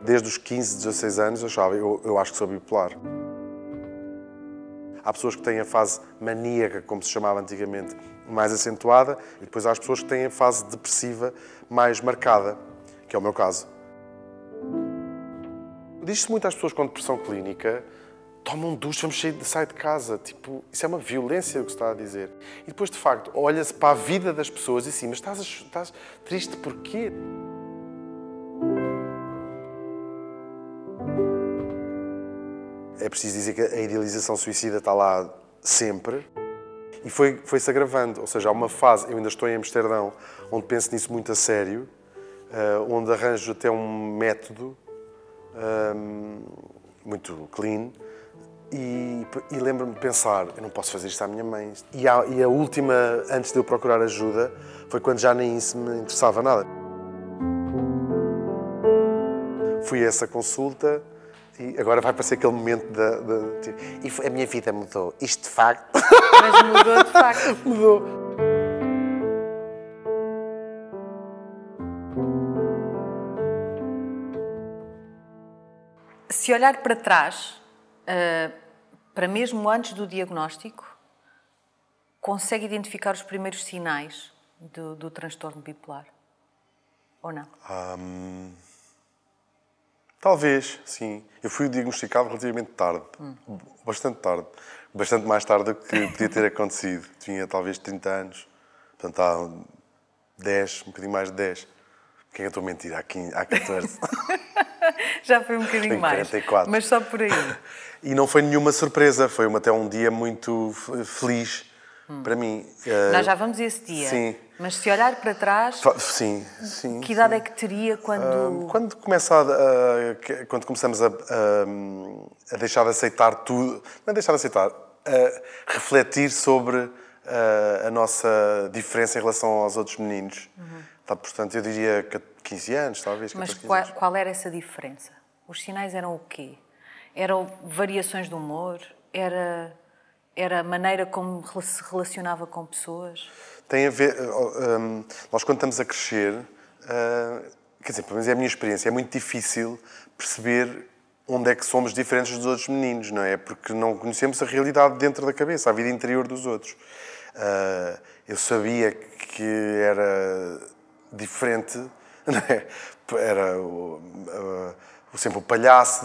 Desde os 15, 16 anos eu achava, eu acho que sou bipolar. Há pessoas que têm a fase maníaca, como se chamava antigamente, mais acentuada, e depois há as pessoas que têm a fase depressiva mais marcada, que é o meu caso. Diz-se muito às pessoas com depressão clínica: toma um duche, vamos sair de casa. Tipo, isso é uma violência o que se está a dizer. E depois, de facto, olha-se para a vida das pessoas e assim, mas estás triste porquê? É preciso dizer que a idealização suicida está lá sempre e foi-se agravando. Ou seja, há uma fase, eu ainda estou em Amsterdão, onde penso nisso muito a sério, onde arranjo até um método muito clean e lembro-me de pensar, eu não posso fazer isto à minha mãe. E a última, antes de eu procurar ajuda, foi quando já nem isso me interessava nada. Fui a essa consulta e agora vai parecer aquele momento e a minha vida mudou. Isto de facto... Mas mudou de facto. Mudou. Se olhar para trás, para mesmo antes do diagnóstico, consegue identificar os primeiros sinais do transtorno bipolar? Ou não? Talvez, sim. Eu fui diagnosticado relativamente tarde. Bastante tarde. Bastante mais tarde do que podia ter acontecido. Tinha talvez 30 anos. Portanto, há 10, um bocadinho mais de 10. Quem é que eu estou a mentir? Há 14. Já foi um bocadinho mais. 44. Mas só por aí. E não foi nenhuma surpresa. Foi até um dia muito feliz para mim. Nós já vamos a esse dia. Sim. Mas se olhar para trás, sim, que idade é que teria quando... Quando começamos a deixar de aceitar tudo, não é deixar de aceitar, a refletir sobre a nossa diferença em relação aos outros meninos. Portanto, eu diria 15 anos, talvez. Mas 14, 15 anos. qual era essa diferença? Os sinais eram o quê? Eram variações de humor? Era a maneira como se relacionava com pessoas? Tem a ver... nós, quando estamos a crescer, quer dizer, pelo menos é a minha experiência, é muito difícil perceber onde é que somos diferentes dos outros meninos, não é? Porque não conhecemos a realidade dentro da cabeça, a vida interior dos outros. Eu sabia que era diferente, não é? Era sempre o palhaço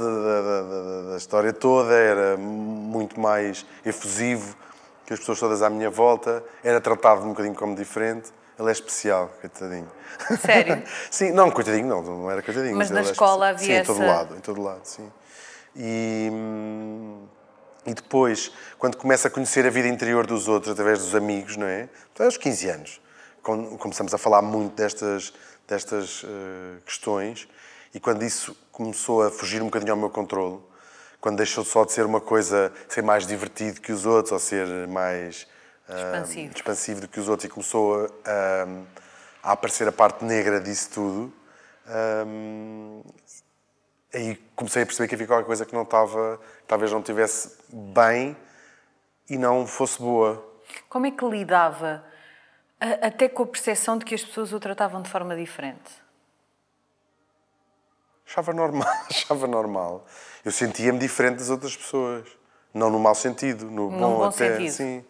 da história toda, era muito mais efusivo que as pessoas todas à minha volta, era tratado um bocadinho como diferente. Ele é especial, coitadinho. Sério? Sim, não, coitadinho não era coitadinho. Mas na escola havia essa... Sim, em todo lado, sim. E depois, quando começa a conhecer a vida interior dos outros através dos amigos, não é? Então, aos 15 anos, começamos a falar muito destas questões e quando isso começou a fugir um bocadinho ao meu controle, quando deixou só de ser uma coisa, ser mais divertido que os outros ou ser mais expansivo do que os outros e começou a aparecer a parte negra disso tudo, aí comecei a perceber que havia qualquer coisa que não estava, talvez não estivesse bem e não fosse boa. Como é que lidava até com a percepção de que as pessoas o tratavam de forma diferente? Achava normal. Eu sentia-me diferente das outras pessoas. Não no mau sentido, no bom até. Sentido. Sim.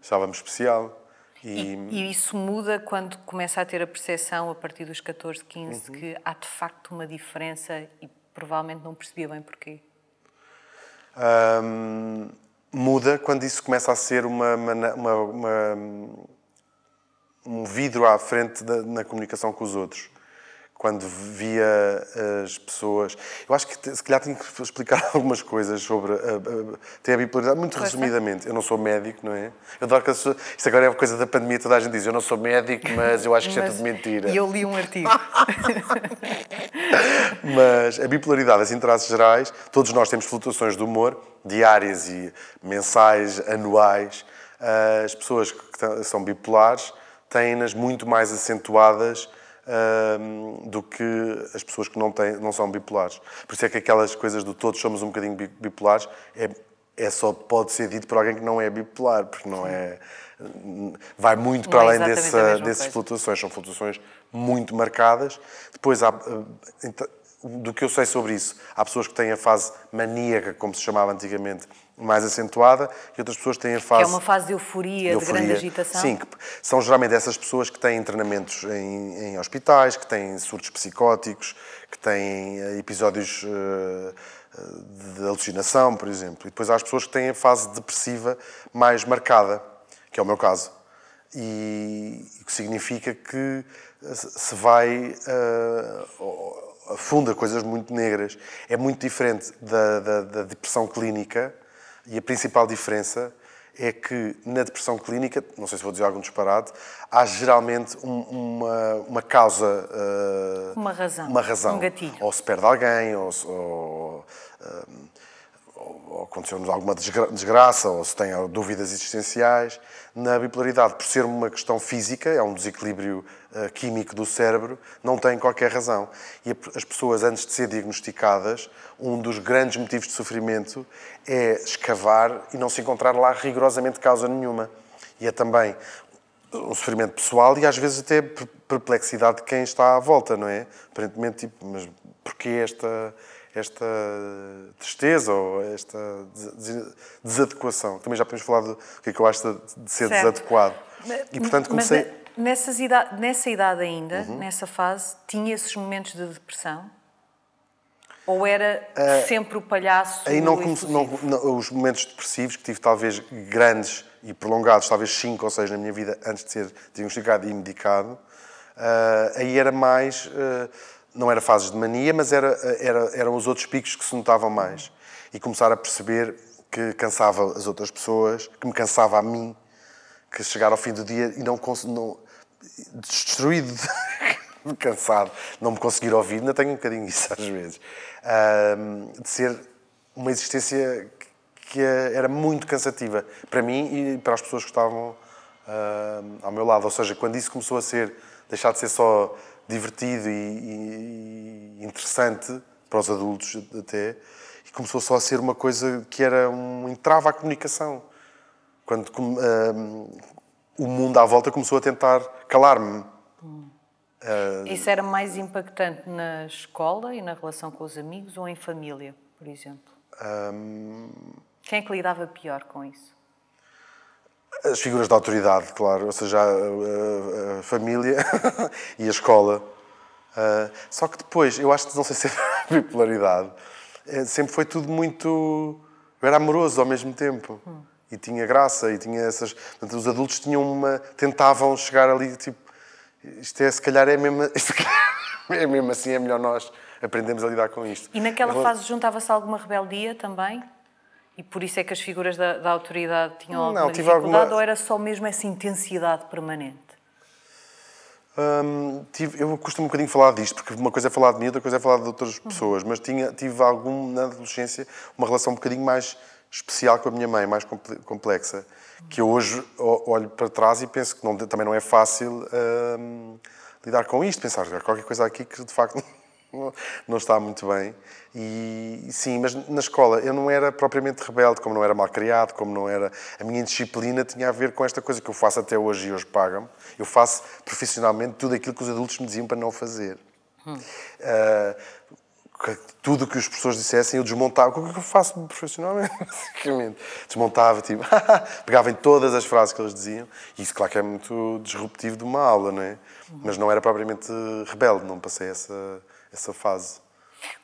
Achava-me especial. E isso muda quando começa a ter a percepção, a partir dos 14, 15, de que há de facto uma diferença e provavelmente não percebia bem porquê? Muda quando isso começa a ser um vidro à frente na comunicação com os outros. Quando via as pessoas... Eu acho que se calhar tenho que explicar algumas coisas sobre a bipolaridade, muito resumidamente. Eu não sou médico, não é? Eu adoro que as pessoas... Isto agora é uma coisa da pandemia, toda a gente diz: eu não sou médico, mas eu acho que isto é tudo mentira. E eu li um artigo. Mas a bipolaridade, assim, em traços gerais, todos nós temos flutuações de humor, diárias e mensais, anuais. As pessoas que são bipolares têm-nas muito mais acentuadas do que as pessoas que não são bipolares. Por isso é que aquelas coisas do todos somos um bocadinho bipolares só pode ser dito por alguém que não é bipolar, porque não é... Vai muito para além dessas flutuações. São flutuações muito marcadas. Depois há do que eu sei sobre isso. Há pessoas que têm a fase maníaca, como se chamava antigamente, mais acentuada, e outras pessoas têm a fase... Que é uma fase de euforia, de grande agitação. Sim, que são geralmente essas pessoas que têm internamentos em hospitais, que têm surtos psicóticos, que têm episódios de alucinação, por exemplo. E depois há as pessoas que têm a fase depressiva mais marcada, que é o meu caso. E o que significa que se vai afunda coisas muito negras. É muito diferente da depressão clínica, e a principal diferença é que na depressão clínica, não sei se vou dizer algum disparate, há geralmente uma causa... Uma razão, um gatilho. Ou se perde alguém, ou aconteceu-nos alguma desgraça, ou se tem dúvidas existenciais. Na bipolaridade, por ser uma questão física, é um desequilíbrio químico do cérebro, não tem qualquer razão. E as pessoas, antes de ser diagnosticadas, um dos grandes motivos de sofrimento é escavar e não se encontrar lá rigorosamente causa nenhuma. E é também um sofrimento pessoal e às vezes até perplexidade de quem está à volta, não é? Aparentemente, tipo, mas porquê esta tristeza ou esta desadequação? Também já podemos falar do que é que eu acho de ser desadequado. E, portanto, comecei... Mas nessa idade ainda, nessa fase, tinha esses momentos de depressão? Ou era sempre o palhaço? Aí os momentos depressivos que tive, talvez grandes e prolongados, talvez 5 ou 6 na minha vida, antes de ser diagnosticado e medicado, aí era mais... não era fases de mania, mas eram os outros picos que se notavam mais. E começar a perceber que cansava as outras pessoas, que me cansava a mim, que chegar ao fim do dia e não destruído, cansado, não me conseguir ouvir, ainda tenho um bocadinho isso às vezes, de ser uma existência que era muito cansativa para mim e para as pessoas que estavam ao meu lado. Ou seja, quando isso começou a deixar de ser só divertido e interessante para os adultos até, e começou só a ser uma coisa que era um entrave à comunicação. Quando o mundo à volta começou a tentar calar-me. Isso era mais impactante na escola e na relação com os amigos ou em família, por exemplo? Quem é que lidava pior com isso? As figuras de autoridade, claro, ou seja, a família e a escola. Só que depois, eu acho que, não sei se é a bipolaridade, sempre foi tudo muito... Eu era amoroso ao mesmo tempo. E tinha graça, e tinha essas... Portanto, os adultos tentavam chegar ali, tipo, se calhar é mesmo assim, é melhor nós aprendermos a lidar com isto. E naquela fase juntava-se alguma rebeldia também? E por isso é que as figuras da autoridade tinham alguma dificuldade? Ou era só mesmo essa intensidade permanente? Eu costumo um bocadinho falar disto, porque uma coisa é falar de mim, outra coisa é falar de outras pessoas, mas tive na adolescência, uma relação um bocadinho mais especial com a minha mãe, mais complexa, que eu hoje olho para trás e penso que também não é fácil lidar com isto, pensar qualquer coisa aqui que de facto não está muito bem. E sim, mas na escola eu não era propriamente rebelde, como não era mal criado, como não era... A minha indisciplina tinha a ver com esta coisa que eu faço até hoje e hoje pagam-me. Eu faço profissionalmente tudo aquilo que os adultos me diziam para não fazer. Tudo o que os professores dissessem eu desmontava. O que eu faço profissionalmente? Basicamente. Desmontava, tipo, pegava em todas as frases que eles diziam. E isso, claro, que é muito disruptivo de uma aula, não é? Mas não era propriamente rebelde, não passei essa fase.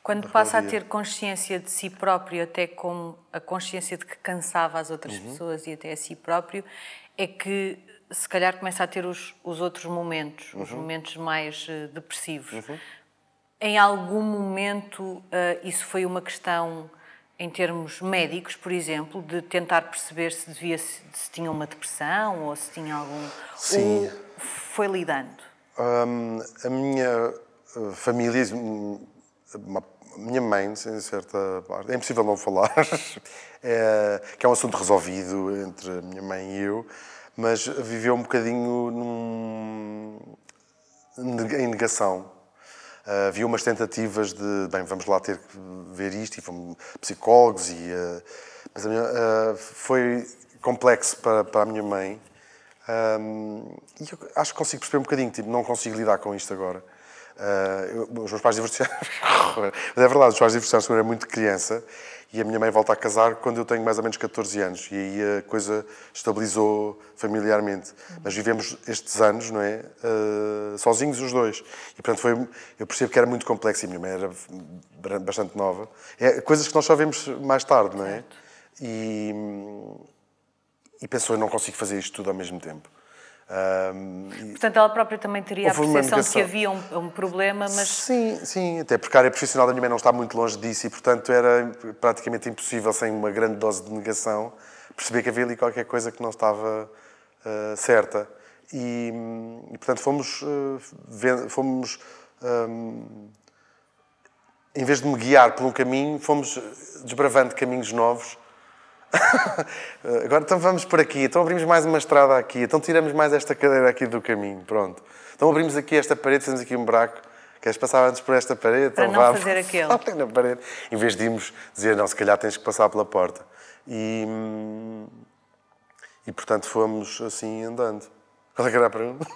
Quando passa a ter consciência de si próprio, até com a consciência de que cansava as outras pessoas e até a si próprio, é que se calhar começa a ter os outros momentos, os momentos mais depressivos. Em algum momento isso foi uma questão, em termos médicos, por exemplo, de tentar perceber se tinha uma depressão ou se tinha algum... Sim. Ou foi lidando? A minha família... A minha mãe, em certa parte, é impossível não falar, que é um assunto resolvido entre a minha mãe e eu, mas viveu um bocadinho em negação. Havia umas tentativas de, vamos lá ter que ver isto, e fomos psicólogos, mas foi complexo para a minha mãe. E eu acho que consigo perceber um bocadinho, tipo, não consigo lidar com isto agora. Os meus pais divorciaram. Mas é verdade, os pais divorciaram-se quando eu era muito criança e a minha mãe volta a casar quando eu tenho mais ou menos 14 anos. E aí a coisa estabilizou familiarmente. Mas vivemos estes anos, não é? Sozinhos os dois. E, portanto, eu percebo que era muito complexo e a minha mãe era bastante nova. Coisas que nós só vemos mais tarde, não é? Certo. E pensou, eu não consigo fazer isto tudo ao mesmo tempo. Portanto, ela própria também teria a Houve uma percepção de que negação. havia um problema, mas... Sim, até porque a área profissional da minha mãe não está muito longe disso e, portanto, era praticamente impossível, sem uma grande dose de negação, perceber que havia ali qualquer coisa que não estava certa. E, portanto, em vez de me guiar por um caminho, fomos desbravando caminhos novos. Agora então vamos por aqui, então abrimos mais uma estrada aqui, então tiramos mais esta cadeira aqui do caminho, pronto. Então abrimos aqui esta parede, fazemos aqui um buraco. Queres passar antes por esta parede? Para então não vá, fazer aquele. na parede. Em vez de irmos dizer, não, se calhar tens que passar pela porta. E portanto fomos assim andando. Qual é que era a pergunta?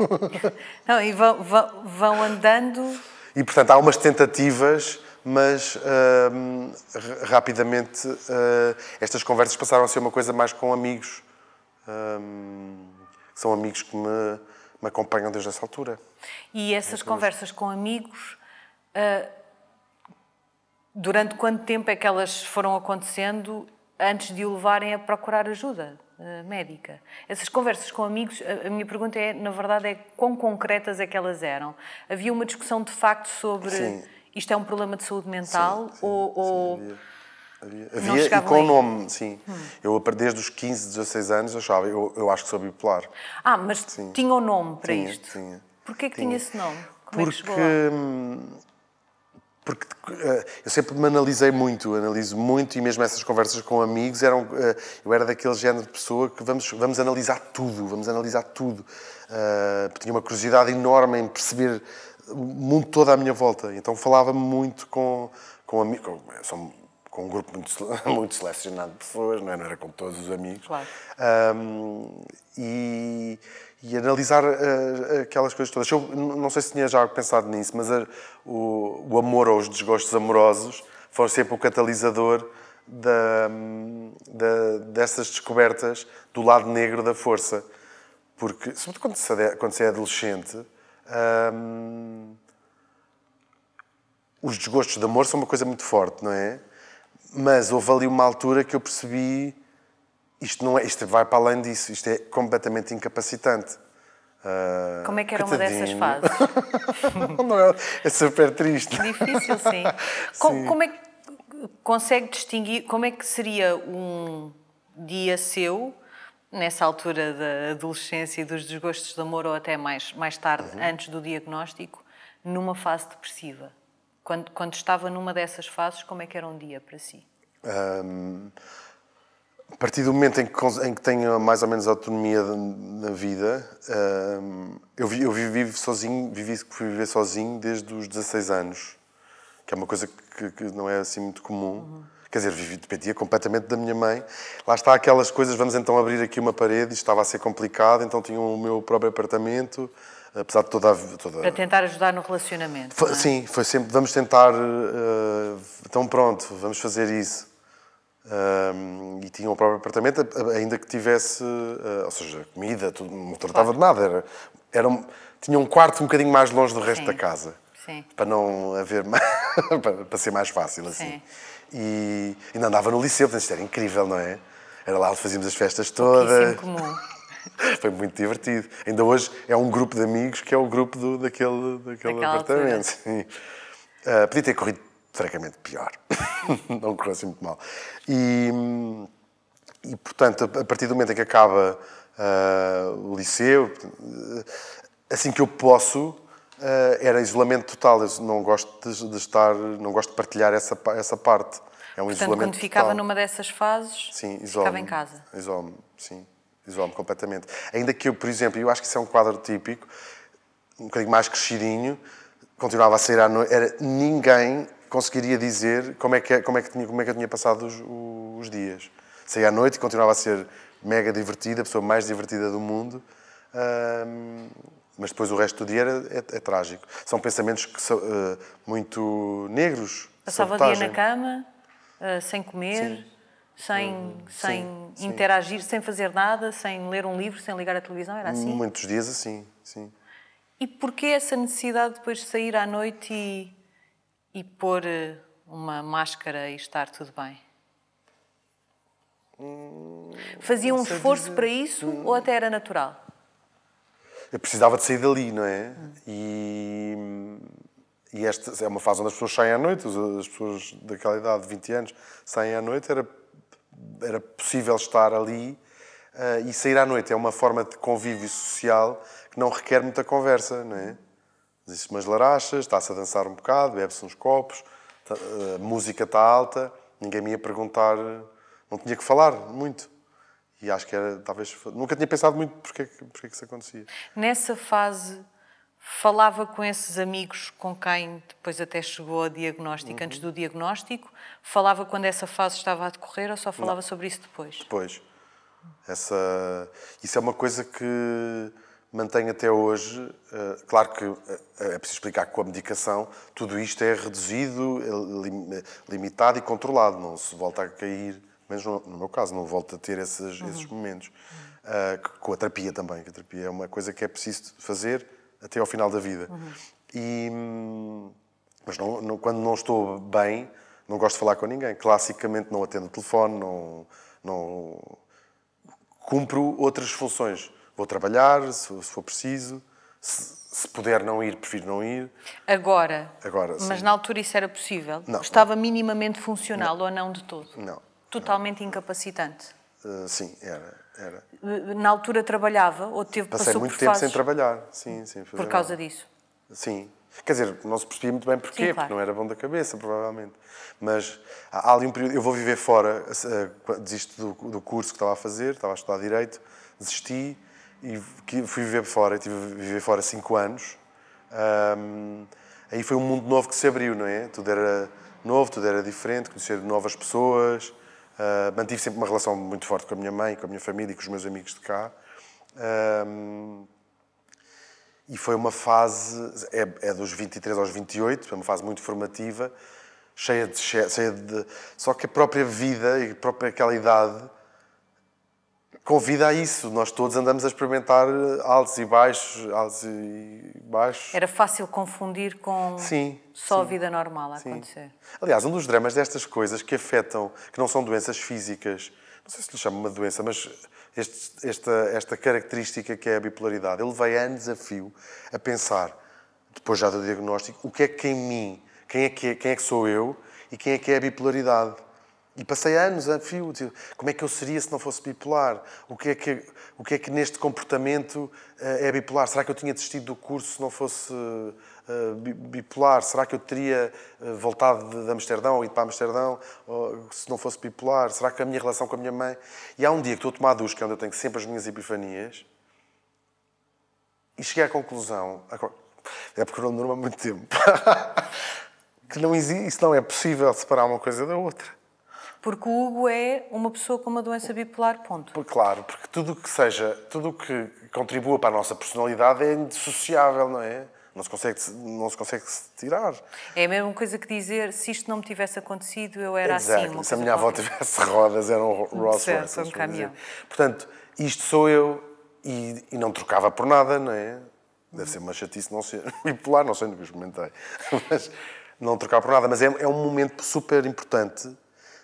Não, e vão andando... E portanto há umas tentativas, mas rapidamente estas conversas passaram a ser uma coisa mais com amigos. São amigos que me acompanham desde essa altura. E essas conversas com amigos, durante quanto tempo é que elas foram acontecendo antes de o levarem a procurar ajuda médica? Essas conversas com amigos, a minha pergunta é, na verdade, é quão concretas é que elas eram? Havia uma discussão de facto sobre... Sim. Isto é um problema de saúde mental? Havia e com o nome, sim. Eu, desde os 15, 16 anos, eu acho que sou bipolar. Mas tinha um nome para isto? Tinha. Porquê que tinha esse nome? Como é que chegou lá? Porque eu sempre me analiso muito e mesmo essas conversas com amigos eu era daquele género de pessoa que vamos analisar tudo. Tinha uma curiosidade enorme em perceber o mundo todo à minha volta. Então falava-me muito com amigos, com um grupo muito selecionado de pessoas, não era com todos os amigos. Claro. E analisar aquelas coisas todas. Eu não sei se tinha já pensado nisso, mas o amor ou os desgostos amorosos foram sempre o catalisador dessas descobertas do lado negro da força. Porque, sobretudo quando se é adolescente, os desgostos de amor são uma coisa muito forte, não é? Mas houve ali uma altura que eu percebi isto vai para além disso, isto é completamente incapacitante. Como é que era uma dessas fases? Não, é super triste. Difícil, sim. Como é que consegue distinguir, como é que seria um dia seu, nessa altura da adolescência e dos desgostos de amor, ou até mais tarde, antes do diagnóstico, numa fase depressiva? Quando estava numa dessas fases, como é que era um dia para si? A partir do momento em que tenho mais ou menos autonomia na vida, eu vivi viver sozinho desde os 16 anos, que é uma coisa que não é assim muito comum. Quer dizer, dependia completamente da minha mãe. Lá está aquelas coisas, vamos então abrir aqui uma parede, isto estava a ser complicado, então tinha o meu próprio apartamento, apesar de toda... Para tentar ajudar no relacionamento, não é? Sim, foi sempre, vamos tentar, então pronto, vamos fazer isso. E tinha o próprio apartamento, ainda que tivesse, ou seja, comida, tudo, não tratava de nada. Tinha um quarto um bocadinho mais longe do resto da casa. Sim. Para não haver para ser mais fácil assim. Sim. E ainda andava no liceu, portanto isto era incrível, não é? Era lá onde fazíamos as festas todas. Comum. Foi muito divertido. Ainda hoje é um grupo de amigos que é o grupo daquele apartamento. Sim. Podia ter corrido francamente pior. Não correu assim muito mal. E, portanto, a partir do momento em que acaba o liceu, assim que eu posso, era isolamento total. Eu não gosto de estar, não gosto de partilhar essa parte. É um Portanto, isolamento quando ficava total. numa dessas fases, Sim, ficava em casa. Isolo-me, sim. Isolo-me completamente. Ainda que eu, por exemplo, eu acho que isso é um quadro típico, um bocadinho mais crescidinho, continuava a sair à noite, ninguém conseguiria dizer como é que eu tinha passado os dias. Saía à noite e continuava a ser mega divertida, a pessoa mais divertida do mundo, Mas depois o resto do dia é trágico. São pensamentos que são muito negros. Passava o dia na cama, sem comer, Sim. sem interagir, sem fazer nada, sem ler um livro, sem ligar a televisão, era assim? Muitos dias assim, sim. E porquê essa necessidade depois de sair à noite e pôr uma máscara e estar tudo bem? Fazia um esforço para isso ou até era natural? Eu precisava de sair dali, não é? E esta é uma fase onde as pessoas saem à noite, as pessoas daquela idade, de 20 anos, saem à noite, era possível estar ali e sair à noite é uma forma de convívio social que não requer muita conversa, não é? Diz-se umas larachas, está-se a dançar um bocado, bebe-se uns copos, a música está alta, ninguém me ia perguntar, não tinha que falar muito. E acho que era, talvez, nunca tinha pensado muito porque que isso acontecia. Nessa fase, falava com esses amigos com quem depois até chegou ao diagnóstico, antes do diagnóstico? Falava quando essa fase estava a decorrer ou só falava sobre isso depois? Depois. Isso é uma coisa que mantenho até hoje. Claro que é preciso explicar que com a medicação tudo isto é reduzido, limitado e controlado. Não se volta a cair, menos no meu caso, não volto a ter esses momentos. Com a terapia também, que a terapia é uma coisa que é preciso fazer até ao final da vida. Mas quando não estou bem, não gosto de falar com ninguém. Classicamente não atendo o telefone, não cumpro outras funções. Vou trabalhar, se for preciso. Se puder não ir, prefiro não ir. Agora sim. Mas na altura isso era possível? Não. Estava minimamente funcional ou não de todo? Não. Totalmente incapacitante? Sim, era. Na altura trabalhava ou Passei muito tempo sem trabalhar. Sim, sem fazer por causa nada. disso? Sim. Quer dizer, não se percebia muito bem porquê, Sim, claro. porque não era bom da cabeça, provavelmente. Mas há ali um período... Eu vou viver fora, desisto do curso que estava a fazer, estava a estudar Direito, desisti e fui viver fora. Tive a viver fora 5 anos. Aí foi um mundo novo que se abriu, não é? Tudo era novo, tudo era diferente, conhecer novas pessoas. Mantive sempre uma relação muito forte com a minha mãe, com a minha família e com os meus amigos de cá. E foi uma fase, é dos 23 aos 28, foi uma fase muito formativa, cheia de... Só que a própria vida e a própria aquela idade convida a isso. Nós todos andamos a experimentar altos e baixos, Era fácil confundir com a vida normal a acontecer. Aliás, um dos dramas destas coisas que afetam, que não são doenças físicas, não sei se lhe chamo uma doença, mas esta característica que é a bipolaridade, eu levei anos a fio a pensar, depois já do diagnóstico, o que é que em mim, quem é que sou eu e quem é que é a bipolaridade. E passei anos a fio, como é que eu seria se não fosse bipolar? O que é que neste comportamento é bipolar? Será que eu tinha desistido do curso se não fosse bipolar? Será que eu teria voltado de Amsterdão ou ido para Amsterdão se não fosse bipolar? Será que a minha relação com a minha mãe... E há um dia que estou a tomar ducha, que é onde eu tenho sempre as minhas epifanias, e cheguei à conclusão... É porque não durma muito tempo. Que isso não é possível separar uma coisa da outra. Porque o Hugo é uma pessoa com uma doença bipolar, ponto. Claro, porque tudo o que contribua para a nossa personalidade é indissociável, não é? Não se consegue tirar. É a mesma coisa que dizer, se isto não me tivesse acontecido, eu era assim. Se a minha avó tivesse rodas, era um Rolls Royce. Um caminhão. Portanto, isto sou eu e não trocava por nada, não é? Deve ser uma chatice não ser bipolar, não sei, nunca experimentei. Mas não trocar por nada. Mas é um momento super importante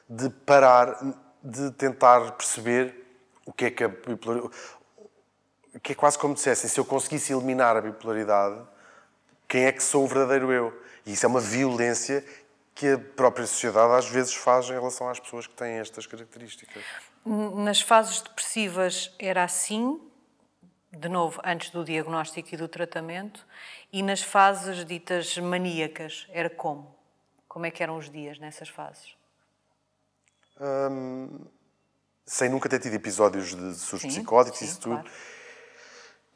de parar, de tentar perceber o que é que a bipolaridade... Que é quase como dissessem, se eu conseguisse eliminar a bipolaridade, quem é que sou o verdadeiro eu? E isso é uma violência que a própria sociedade às vezes faz em relação às pessoas que têm estas características. Nas fases depressivas era assim, de novo, antes do diagnóstico e do tratamento, e nas fases ditas maníacas, era como? Como é que eram os dias nessas fases? Sem nunca ter tido episódios de surtos psicóticos e isso tudo. Claro.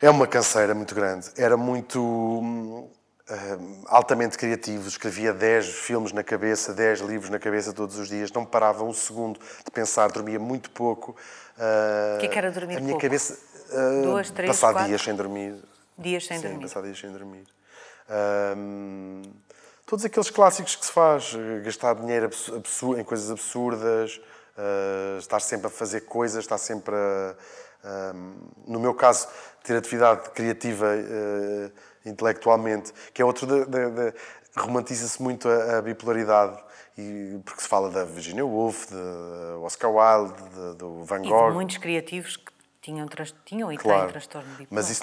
É uma canseira muito grande. Era muito altamente criativo. Escrevia 10 filmes na cabeça, 10 livros na cabeça todos os dias. Não parava um segundo de pensar. Dormia muito pouco. O que é que era dormir pouco? A minha cabeça... 2, 3, passar 4? dias sem dormir. Dias sem Sim, dormir. passar dias sem dormir. Todos aqueles clássicos que se faz, gastar dinheiro em coisas absurdas, estar sempre a fazer coisas, estar sempre no meu caso, ter atividade criativa intelectualmente, que é outro romantiza-se muito a bipolaridade, porque se fala da Virginia Woolf, de Oscar Wilde, do Van Gogh. E de muitos criativos que tinham e claro, têm transtorno bipolar. Mas isso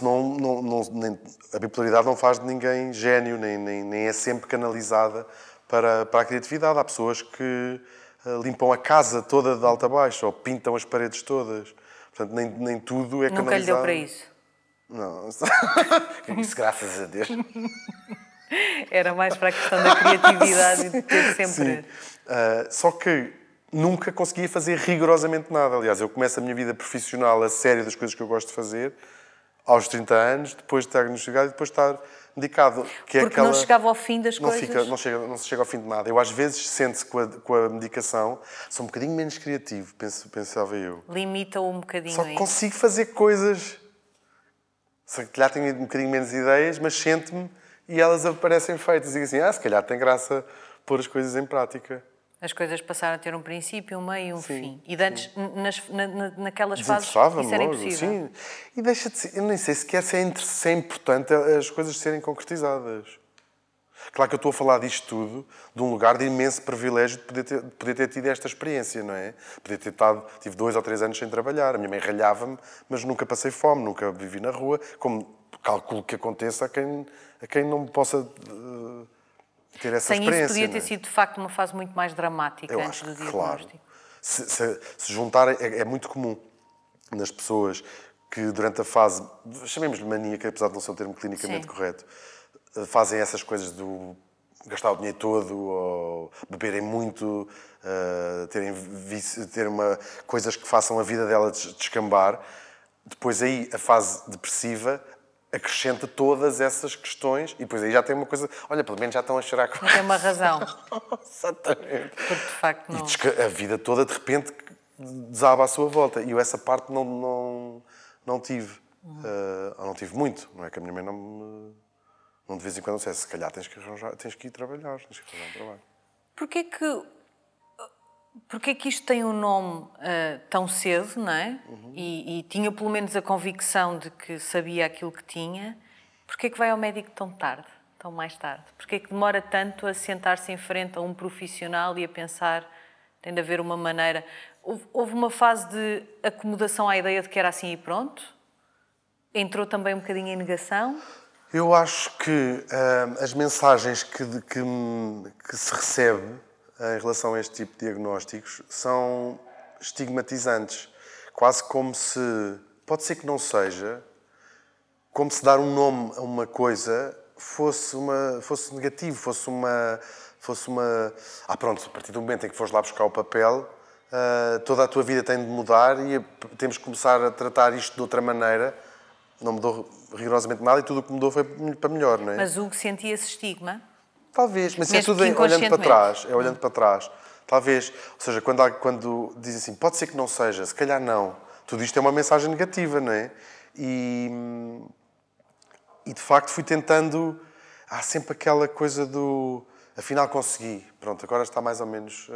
a bipolaridade não faz de ninguém gênio, nem é sempre canalizada para a criatividade. Há pessoas que limpam a casa toda de alto a baixo, ou pintam as paredes todas. Portanto, nem tudo é canalizado. Nunca lhe deu para isso? Não. Isso, graças a Deus. Era mais para a questão da criatividade e de ter sempre... Sim. Só que nunca conseguia fazer rigorosamente nada. Aliás, eu começo a minha vida profissional a sério das coisas que eu gosto de fazer aos 30 anos, depois de estar diagnosticado e depois de estar medicado. Que Porque não chegava ao fim das coisas? Não se chega ao fim de nada. Eu, às vezes, sente-se com a medicação, sou um bocadinho menos criativo, pensava eu. Limita-o um bocadinho. Só que consigo fazer coisas. Só que já tenho um bocadinho menos ideias, mas sento-me e elas aparecem feitas. E digo assim, se calhar tem graça pôr as coisas em prática. As coisas passaram a ter um princípio, um meio e um fim. E antes, naquelas fases, isso era impossível. Sim. E deixa de ser... Eu nem sei sequer se é importante as coisas serem concretizadas. Claro que eu estou a falar disto tudo de um lugar de imenso privilégio de poder ter tido esta experiência, não é? Tive 2 ou 3 anos sem trabalhar. A minha mãe ralhava-me, mas nunca passei fome, nunca vivi na rua. Como calculo que aconteça a quem não possa... ter essa experiência. Sem isso podia ter sido, de facto, uma fase muito mais dramática antes do diagnóstico. Claro. Se juntar, é muito comum nas pessoas que durante a fase, chamemos-lhe maníaca, apesar de não ser um termo clinicamente correto, fazem essas coisas do gastar o dinheiro todo, ou beberem muito, ter coisas que façam a vida dela descambar. Depois aí a fase depressiva acrescenta todas essas questões e depois aí já tem uma coisa... Olha, pelo menos já estão a chorar com... Tem uma razão. Exatamente. Porque, de facto, não... E a vida toda, de repente, desaba à sua volta. E eu essa parte não tive. Ou não tive muito. Não é que a minha mãe não de vez em quando dissesse, se calhar tens que ir trabalhar, tens que fazer um trabalho. Porquê que isto tem um nome tão cedo, não é? E tinha pelo menos a convicção de que sabia aquilo que tinha. Porquê que vai ao médico tão tarde, tão mais tarde? Porquê que demora tanto a sentar-se em frente a um profissional e a pensar, tem de haver uma maneira... Houve uma fase de acomodação à ideia de que era assim e pronto? Entrou também um bocadinho em negação? Eu acho que as mensagens que se recebe em relação a este tipo de diagnósticos são estigmatizantes. Quase como se, pode ser que não seja, como se dar um nome a uma coisa fosse negativo, fosse uma... pronto, a partir do momento em que fores lá buscar o papel, toda a tua vida tem de mudar e temos que começar a tratar isto de outra maneira. Não mudou rigorosamente nada e tudo o que mudou foi para melhor, não é? Mas o que sentia esse estigma? Talvez, mas é tudo olhando para trás. É olhando para trás. Talvez, ou seja, quando dizem assim, pode ser que não seja, se calhar não. Tudo isto é uma mensagem negativa, não é? E de facto fui tentando... Há sempre aquela coisa do... Afinal consegui. Pronto, agora está mais ou menos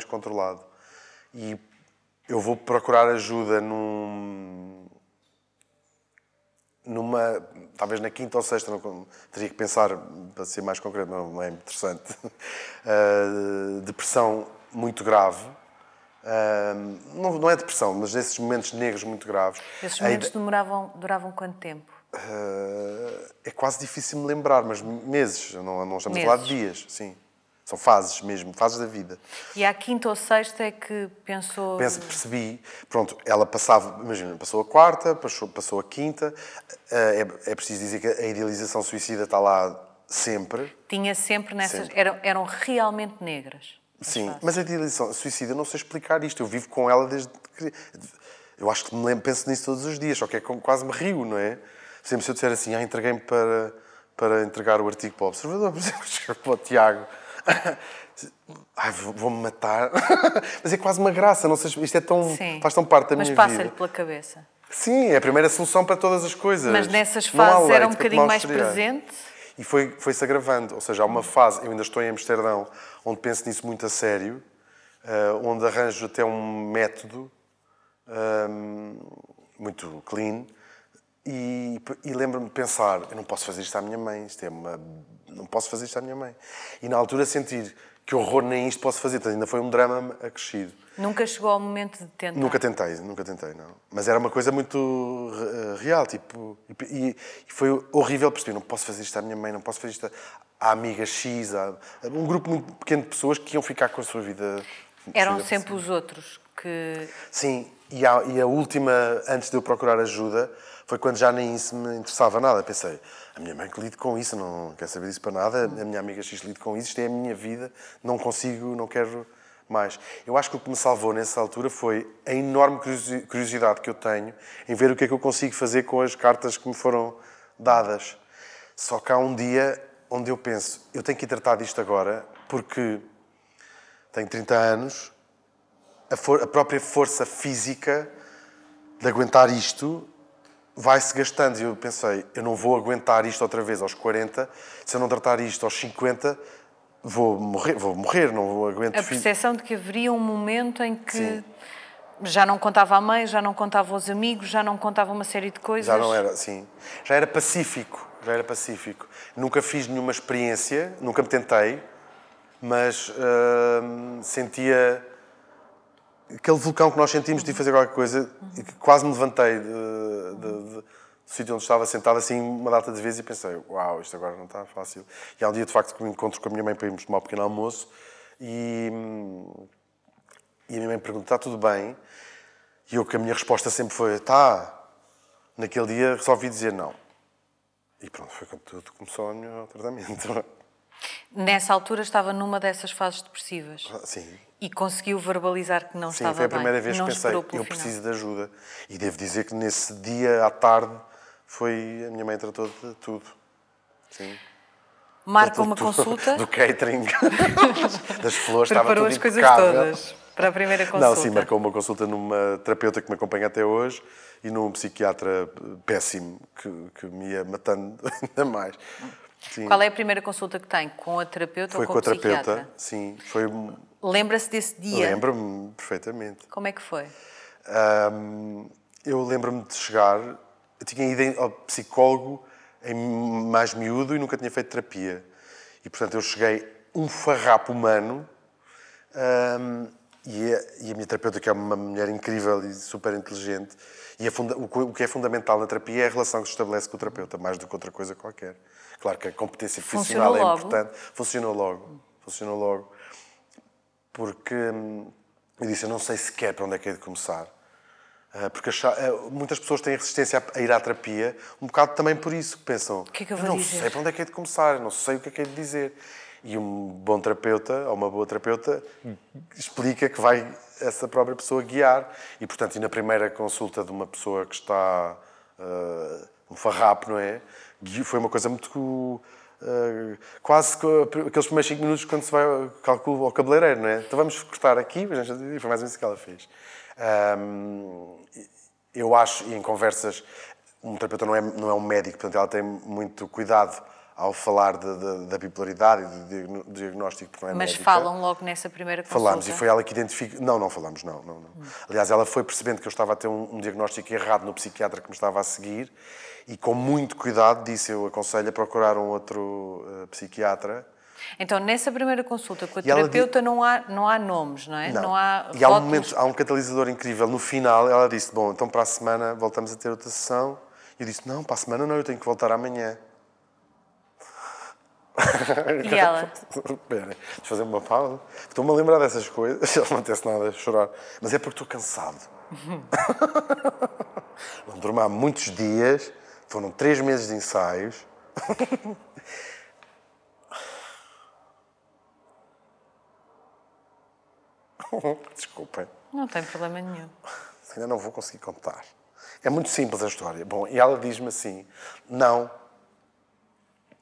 controlado. E eu vou procurar ajuda talvez na quinta ou sexta, teria que pensar, para ser mais concreto, não é interessante, depressão muito grave. Não é depressão, mas esses momentos negros muito graves. Esses momentos duravam quanto tempo? É quase difícil me lembrar, mas meses. Não estamos a falar de dias, sim. São fases mesmo, fases da vida. E à quinta ou sexta é que pensou... Percebi. Pronto, ela passava... Imagina, passou a quarta, passou a quinta. É preciso dizer que a idealização suicida está lá sempre. Tinha sempre nessas... Sempre. Eram realmente negras. Sim, mas a idealização suicida, não sei explicar isto. Eu vivo com ela desde... Eu acho que penso nisso todos os dias, só que quase me rio, não é? Sempre se eu disser assim, entreguei-me para entregar o artigo para o Observador, por exemplo, para o Tiago... vou-me matar. Mas é quase uma graça, não sei, isto é tão, faz tão parte da minha vida. Mas passa-lhe pela cabeça. Sim, é a primeira solução para todas as coisas. Mas nessas Não há fases era um leite para bocadinho tomar o mais cereal. presente? E foi-se agravando. Ou seja, há uma fase, eu ainda estou em Amsterdão, onde penso nisso muito a sério, onde arranjo até um método muito clean, e lembro-me de pensar, eu não posso fazer isto à minha mãe, não posso fazer isto à minha mãe. E na altura sentir que horror, nem isto posso fazer. Portanto, ainda foi um drama acrescido. Nunca chegou ao momento de tentar? Nunca tentei, não. Mas era uma coisa muito real, tipo... E foi horrível perceber, não posso fazer isto à minha mãe, não posso fazer isto à amiga X, um grupo muito pequeno de pessoas que iam ficar com a sua vida... Eram sempre os outros que... Sim, e a última, antes de eu procurar ajuda, foi quando já nem isso me interessava nada. Pensei, a minha mãe que lide com isso, não quer saber disso para nada, a minha amiga X lide com isso, isto é a minha vida, não consigo, não quero mais. Eu acho que o que me salvou nessa altura foi a enorme curiosidade que eu tenho em ver o que é que eu consigo fazer com as cartas que me foram dadas. Só que há um dia onde eu penso, eu tenho que ir tratar disto agora, porque tenho 30 anos, a própria força física de aguentar isto vai-se gastando. E eu pensei, eu não vou aguentar isto outra vez aos 40, se eu não tratar isto aos 50, vou morrer, não vou aguentar. A percepção de que haveria um momento em que Sim. já não contava à mãe, já não contava aos amigos, já não contava uma série de coisas. Já não era, sim. Já era pacífico. Nunca fiz nenhuma experiência, nunca me tentei, mas sentia aquele vulcão que nós sentimos de fazer qualquer coisa, e que quase me levantei do sítio onde estava sentado assim uma data de vezes e pensei, uau, isto agora não está fácil. E há um dia, de facto, que me encontro com a minha mãe para irmos tomar um pequeno almoço e a minha mãe pergunta, está tudo bem? E a minha resposta sempre foi, tá. Naquele dia resolvi dizer não. E pronto, foi quando tudo começou o meu tratamento. Nessa altura estava numa dessas fases depressivas. Sim. E conseguiu verbalizar que não Sim, estava bem. foi a primeira vez que pensei, eu preciso de ajuda. E devo dizer que nesse dia, à tarde, a minha mãe tratou de tudo. Sim. Marca uma consulta. Do catering, das flores, estava Preparou tudo as coisas impecável. todas para a primeira consulta. Não, sim, marcou uma consulta numa terapeuta que me acompanha até hoje e num psiquiatra péssimo que me ia matando ainda mais. Sim. Qual é a primeira consulta que tem? Com a terapeuta ou com o psiquiatra? Foi com a terapeuta, sim. Lembra-se desse dia? Lembro-me perfeitamente. Como é que foi? Eu lembro-me de chegar... Eu tinha ido ao psicólogo em mais miúdo e nunca tinha feito terapia. E, portanto, eu cheguei um farrapo humano e a minha terapeuta, que é uma mulher incrível e super inteligente, e o que é fundamental na terapia é a relação que se estabelece com o terapeuta, mais do que outra coisa qualquer. Claro que a competência profissional é importante. Funcionou logo. Porque eu disse, eu não sei sequer para onde é que é de começar. Porque muitas pessoas têm resistência a ir à terapia, um bocado também por isso, que pensam, o que é que eu vou não dizer? sei para onde é que é de começar, não sei o que é de dizer. E um bom terapeuta, ou uma boa terapeuta, explica que vai essa própria pessoa guiar. E, portanto, na primeira consulta de uma pessoa que está um farrapo, não é? Foi uma coisa muito... quase aqueles primeiros 5 minutos quando se vai ao cabeleireiro, não é? Então vamos cortar aqui, e foi mais ou menos isso que ela fez. Eu acho, e em conversas, um terapeuta não é um médico, portanto ela tem muito cuidado ao falar da bipolaridade e do diagnóstico, porque não é médica. Mas falam logo nessa primeira consulta? Falámos, e foi ela que identificou... Não falámos, não. Aliás, ela foi percebendo que eu estava a ter um diagnóstico errado no psiquiatra que me estava a seguir e com muito cuidado disse, eu aconselho a procurar um outro psiquiatra. Então, nessa primeira consulta com a terapeuta não há nomes, não é? Não. Há e há um catalisador incrível. No final, ela disse, bom, então para a semana voltamos a ter outra sessão. E eu disse, não, para a semana não, eu tenho que voltar amanhã. E ela? Espera, deixa eu fazer uma pausa. Estou-me a lembrar dessas coisas. Não acontece nada a chorar. Mas é porque estou cansado. Não durmo há muitos dias. Foram 3 meses de ensaios. Desculpem. Não tem problema nenhum. Ainda não vou conseguir contar. É muito simples a história. Bom, e ela diz-me assim, não...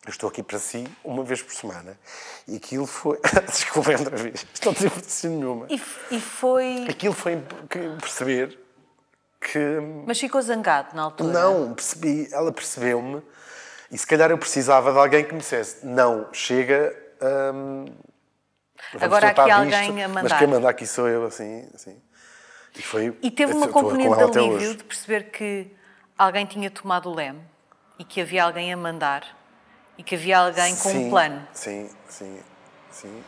Eu estou aqui para si uma vez por semana. E aquilo foi... Desculpem outra vez. Isto não tem importância nenhuma. E foi... Aquilo foi perceber porque... Mas ficou zangado na altura? Não, percebi. Ela percebeu-me. E se calhar eu precisava de alguém que me dissesse: não, chega... vamos Agora há aqui tratar alguém disto, a mandar. mas quem manda aqui sou eu, assim. E teve uma estou com componente de ela até alívio hoje. de perceber que alguém tinha tomado o leme e que havia alguém a mandar e que havia alguém com um plano. Sim.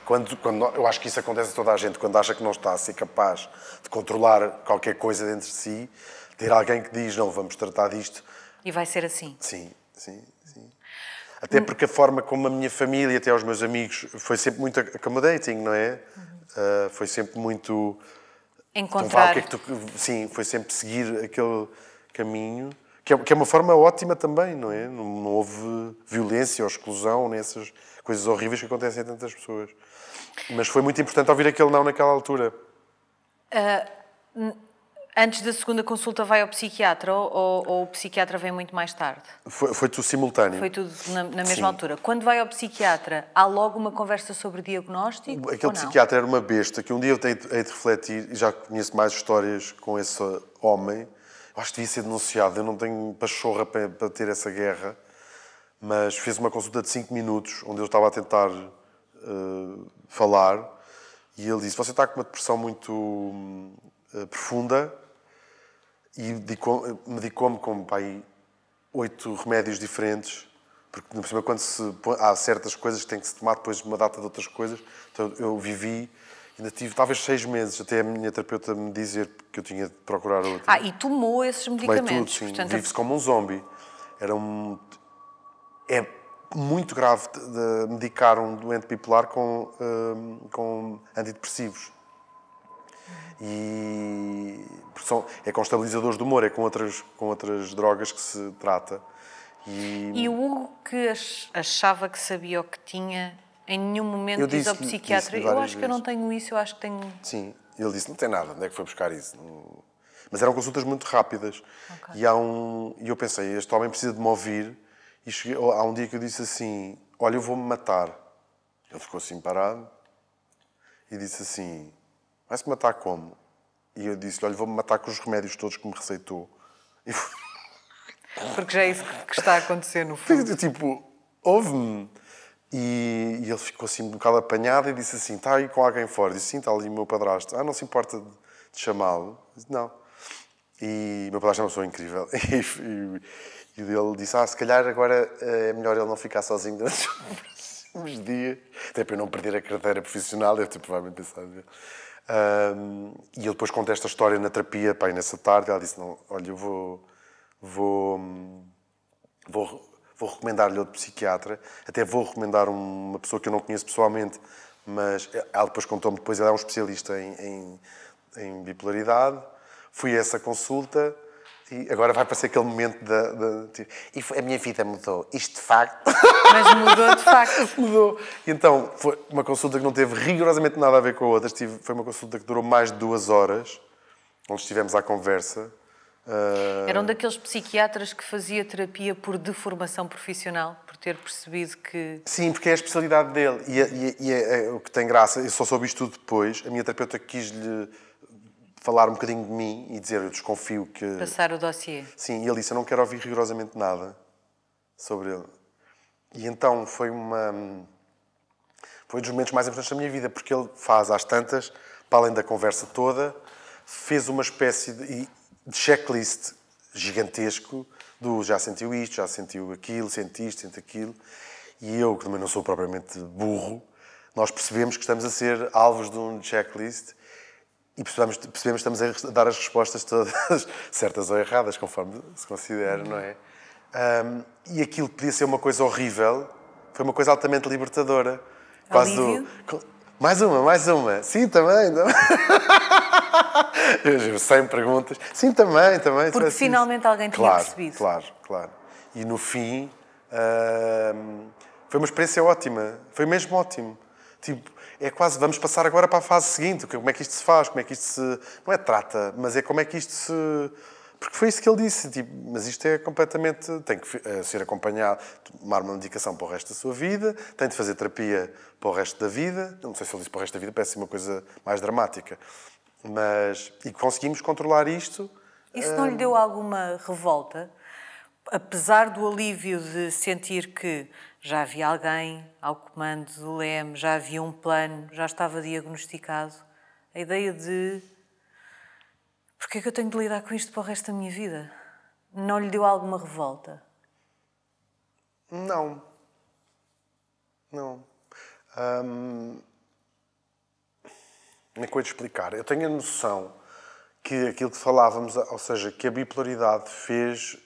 Quando eu acho que isso acontece a toda a gente, quando acha que não está a ser capaz de controlar qualquer coisa dentro de si, ter alguém que diz: não, vamos tratar disto. E vai ser assim. Sim. Até porque a forma como a minha família, até aos meus amigos, foi sempre muito accommodating, não é? Foi sempre muito... Encontrar... Sim, foi sempre seguir aquele caminho, que é uma forma ótima também, não é? Não houve violência ou exclusão nessas coisas horríveis que acontecem a tantas pessoas. Mas foi muito importante ouvir aquele não naquela altura. Antes da segunda consulta vai ao psiquiatra ou o psiquiatra vem muito mais tarde? Foi tudo simultâneo. Foi tudo na mesma altura. Quando vai ao psiquiatra, há logo uma conversa sobre diagnóstico? Aquele psiquiatra era uma besta que um dia eu hei de refletir, e já conheço mais histórias com esse homem. Eu acho que devia ser denunciado. Eu não tenho pachorra para ter essa guerra. Mas fez uma consulta de 5 minutos, onde eu estava a tentar falar. E ele disse: você está com uma depressão muito profunda. E medicou-me com pai 8 remédios diferentes, porque por cima, há certas coisas que têm que se tomar depois de uma data de outras coisas. Então eu vivi, ainda tive talvez 6 meses até a minha terapeuta me dizer que eu tinha de procurar outro. E tomou esses medicamentos? Tomei tudo, sim. Portanto, vive-se como um zombie. É muito grave de medicar um doente bipolar com antidepressivos. E é com estabilizadores do humor, é com outras drogas que se trata. E o Hugo, que achava que sabia o que tinha, em nenhum momento diz ao psiquiatra: eu acho que eu não tenho isso, eu acho que tenho... Sim, ele disse: não tem nada, onde é que foi buscar isso? Não... Mas eram consultas muito rápidas. Okay. E eu pensei: este homem precisa de me ouvir. E há um dia que eu disse assim: olha, eu vou-me matar. Ele ficou assim parado e disse assim: vai-se matar como? E eu disse: olha, vou-me matar com os remédios todos que me receitou. Porque já é isso que está a acontecer, no fundo. Tipo, ouve-me. E ele ficou assim um bocado apanhado e disse assim: está aí com alguém fora? Disse: sim, está ali o meu padrasto. Não se importa de chamá-lo? Disse: não. E o meu padrasto é uma pessoa incrível. E ele disse: se calhar agora é melhor ele não ficar sozinho durante os próximos dias. Até para eu não perder a carteira profissional, deve ter provavelmente pensado. E ele depois conta esta história na terapia, nessa tarde. Ela disse: não, olha, eu vou recomendar-lhe outro psiquiatra. Até vou recomendar uma pessoa que eu não conheço pessoalmente, mas ela depois contou-me, depois ele é um especialista em bipolaridade. Fui a essa consulta. E agora vai passar aquele momento e a minha vida mudou. Isto de facto... Mas mudou de facto. Mudou. E então, foi uma consulta que não teve rigorosamente nada a ver com a outra. Foi uma consulta que durou mais de 2 horas, onde estivemos à conversa. Era um daqueles psiquiatras que fazia terapia por deformação profissional, por ter percebido que... Sim, porque é a especialidade dele. E o que tem graça, eu só soube isto tudo depois. A minha terapeuta quis-lhe falar um bocadinho de mim e dizer: eu desconfio que... Passar o dossiê. Sim, e ele disse: eu não quero ouvir rigorosamente nada sobre ele. E então foi um dos momentos mais importantes da minha vida, porque ele faz às tantas, para além da conversa toda, fez uma espécie de checklist gigantesco do já sentiu isto, já sentiu aquilo, sente isto, sente aquilo. E eu, que também não sou propriamente burro, nós percebemos que estamos a ser alvos de um checklist. E percebemos que estamos a dar as respostas todas certas ou erradas, conforme se considera, não é? E aquilo que podia ser uma coisa horrível foi uma coisa altamente libertadora. Alívio? Mais uma. Sim, também. Eu 100 perguntas. Sim, também. Porque finalmente alguém tinha percebido. Claro. E no fim, foi uma experiência ótima. Foi mesmo ótimo. Tipo, é quase, vamos passar agora para a fase seguinte. Como é que isto se faz? Como é que isto se... Não é trata, mas é como é que isto se... Porque foi isso que ele disse. Tipo, mas isto é completamente... Tem que ser acompanhado, tomar uma medicação para o resto da sua vida, tem de fazer terapia para o resto da vida. Não sei se ele disse para o resto da vida, parece uma coisa mais dramática. E conseguimos controlar isto Isso não lhe deu alguma revolta? Apesar do alívio de sentir que já havia alguém ao comando do LEM, já havia um plano, já estava diagnosticado, a ideia de porque é que eu tenho de lidar com isto para o resto da minha vida? Não lhe deu alguma revolta? Não. Não. Como é que eu ia te explicar? Eu tenho a noção que aquilo que falávamos, ou seja, que a bipolaridade fez,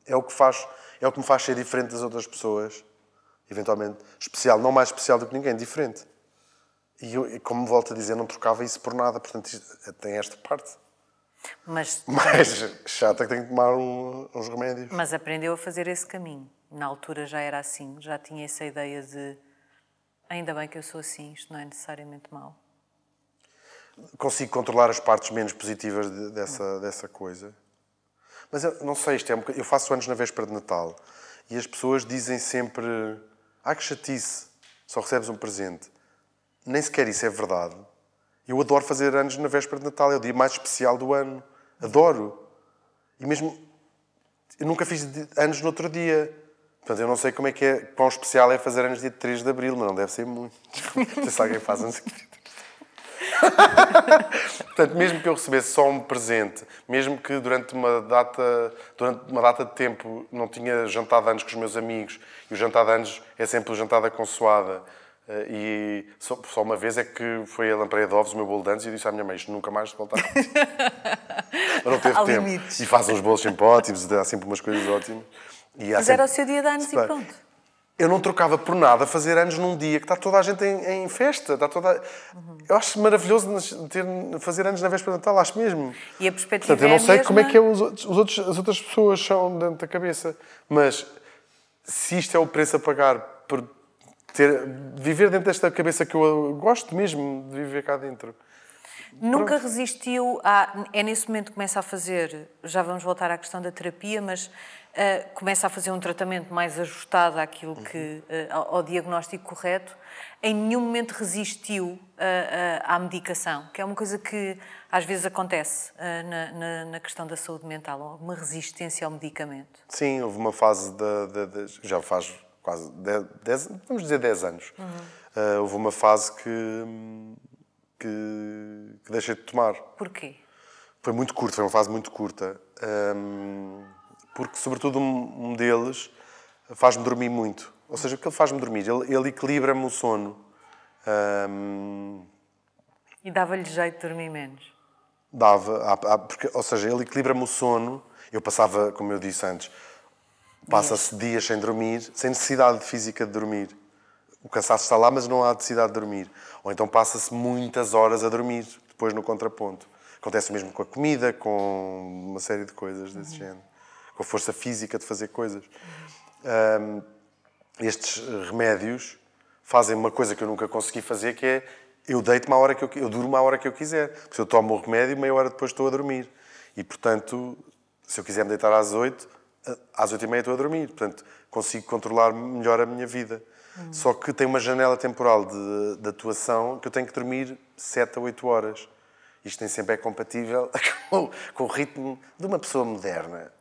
é o que me faz ser diferente das outras pessoas, eventualmente especial, não mais especial do que ninguém, diferente. E eu, como volto a dizer, não trocava isso por nada, portanto tem esta parte. Mas Chata que tenho que tomar uns remédios. Mas aprendeu a fazer esse caminho. Na altura já era assim, já tinha essa ideia de ainda bem que eu sou assim, isto não é necessariamente mau. Consigo controlar as partes menos positivas dessa coisa. Mas eu não sei, eu faço anos na véspera de Natal e as pessoas dizem sempre que chatice, só recebes um presente. Nem sequer isso é verdade. Eu adoro fazer anos na véspera de Natal, é o dia mais especial do ano. Adoro. E mesmo, eu nunca fiz anos no outro dia. Portanto, eu não sei como é que é, quão especial é fazer anos dia 3 de Abril, mas não deve ser muito. Não sei se alguém faz anos aqui. Portanto, mesmo que eu recebesse só um presente, mesmo que durante uma data de tempo não tinha jantado anos com os meus amigos, e o jantar de anos é sempre o jantar da consoada, e só uma vez é que foi a lampreia de ovos, o meu bolo de anos, e eu disse à minha mãe, isto nunca mais voltar a acontecer. Mas não teve Há tempo. limites. E fazem uns bolos sempre ótimos, dá sempre umas coisas ótimas. Mas era o seu dia de anos e pronto. Eu não trocava por nada fazer anos num dia que está toda a gente em festa. Eu acho maravilhoso fazer anos na véspera de Natal, acho mesmo. E a perspectiva Portanto, eu não sei mesma... como é que as outras pessoas são dentro da cabeça. Mas se isto é o preço a pagar por viver dentro desta cabeça que eu gosto mesmo de viver cá dentro. Nunca resistiu a... É nesse momento que começa a fazer... Já vamos voltar à questão da terapia, mas começa a fazer um tratamento mais ajustado àquilo que, ao diagnóstico correto. Em nenhum momento resistiu à medicação, que é uma coisa que às vezes acontece na questão da saúde mental, uma resistência ao medicamento. Sim, houve uma fase já faz quase 10, vamos dizer 10 anos. Houve uma fase que deixei de tomar. Porquê? Foi muito curto, foi uma fase muito curta. Porque, sobretudo, um deles faz-me dormir muito. Ou seja, porque ele faz-me dormir, ele equilibra-me o sono. E dava-lhe jeito de dormir menos? Dava, ou seja, ele equilibra-me o sono. Eu passava, como eu disse antes, passa-se dias sem dormir, sem necessidade física de dormir. O cansaço está lá, mas não há necessidade de dormir. Ou então passa-se muitas horas a dormir, depois no contraponto. Acontece mesmo com a comida, com uma série de coisas desse género. Com a força física de fazer coisas. Estes remédios fazem uma coisa que eu nunca consegui fazer, que é eu deito-me à hora que eu durmo à hora que eu quiser. Porque se eu tomo o remédio, meia hora depois estou a dormir. E, portanto, se eu quiser me deitar às 8, às 8h30 estou a dormir. Portanto, consigo controlar melhor a minha vida. Só que tem uma janela temporal de atuação que eu tenho que dormir 7 a 8 horas. Isto nem sempre é compatível com o ritmo de uma pessoa moderna.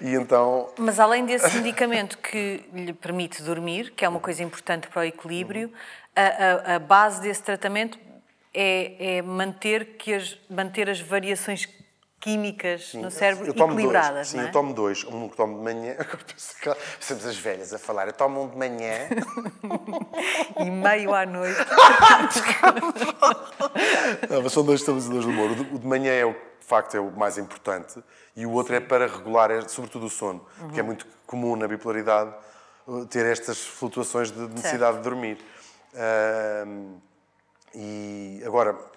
E então... Mas além desse medicamento que lhe permite dormir, que é uma coisa importante para o equilíbrio, a base desse tratamento é manter as variações químicas no cérebro equilibradas, sim, não é? Eu tomo 2. Um que tomo de manhã... Sempre as velhas a falar. Eu tomo um de manhã... E meio à noite. Não, mas são 2 estabilizadores do humor. O de manhã de facto, é o mais importante. E o outro é para regular, sobretudo, o sono. Porque é muito comum na bipolaridade ter estas flutuações de necessidade de dormir.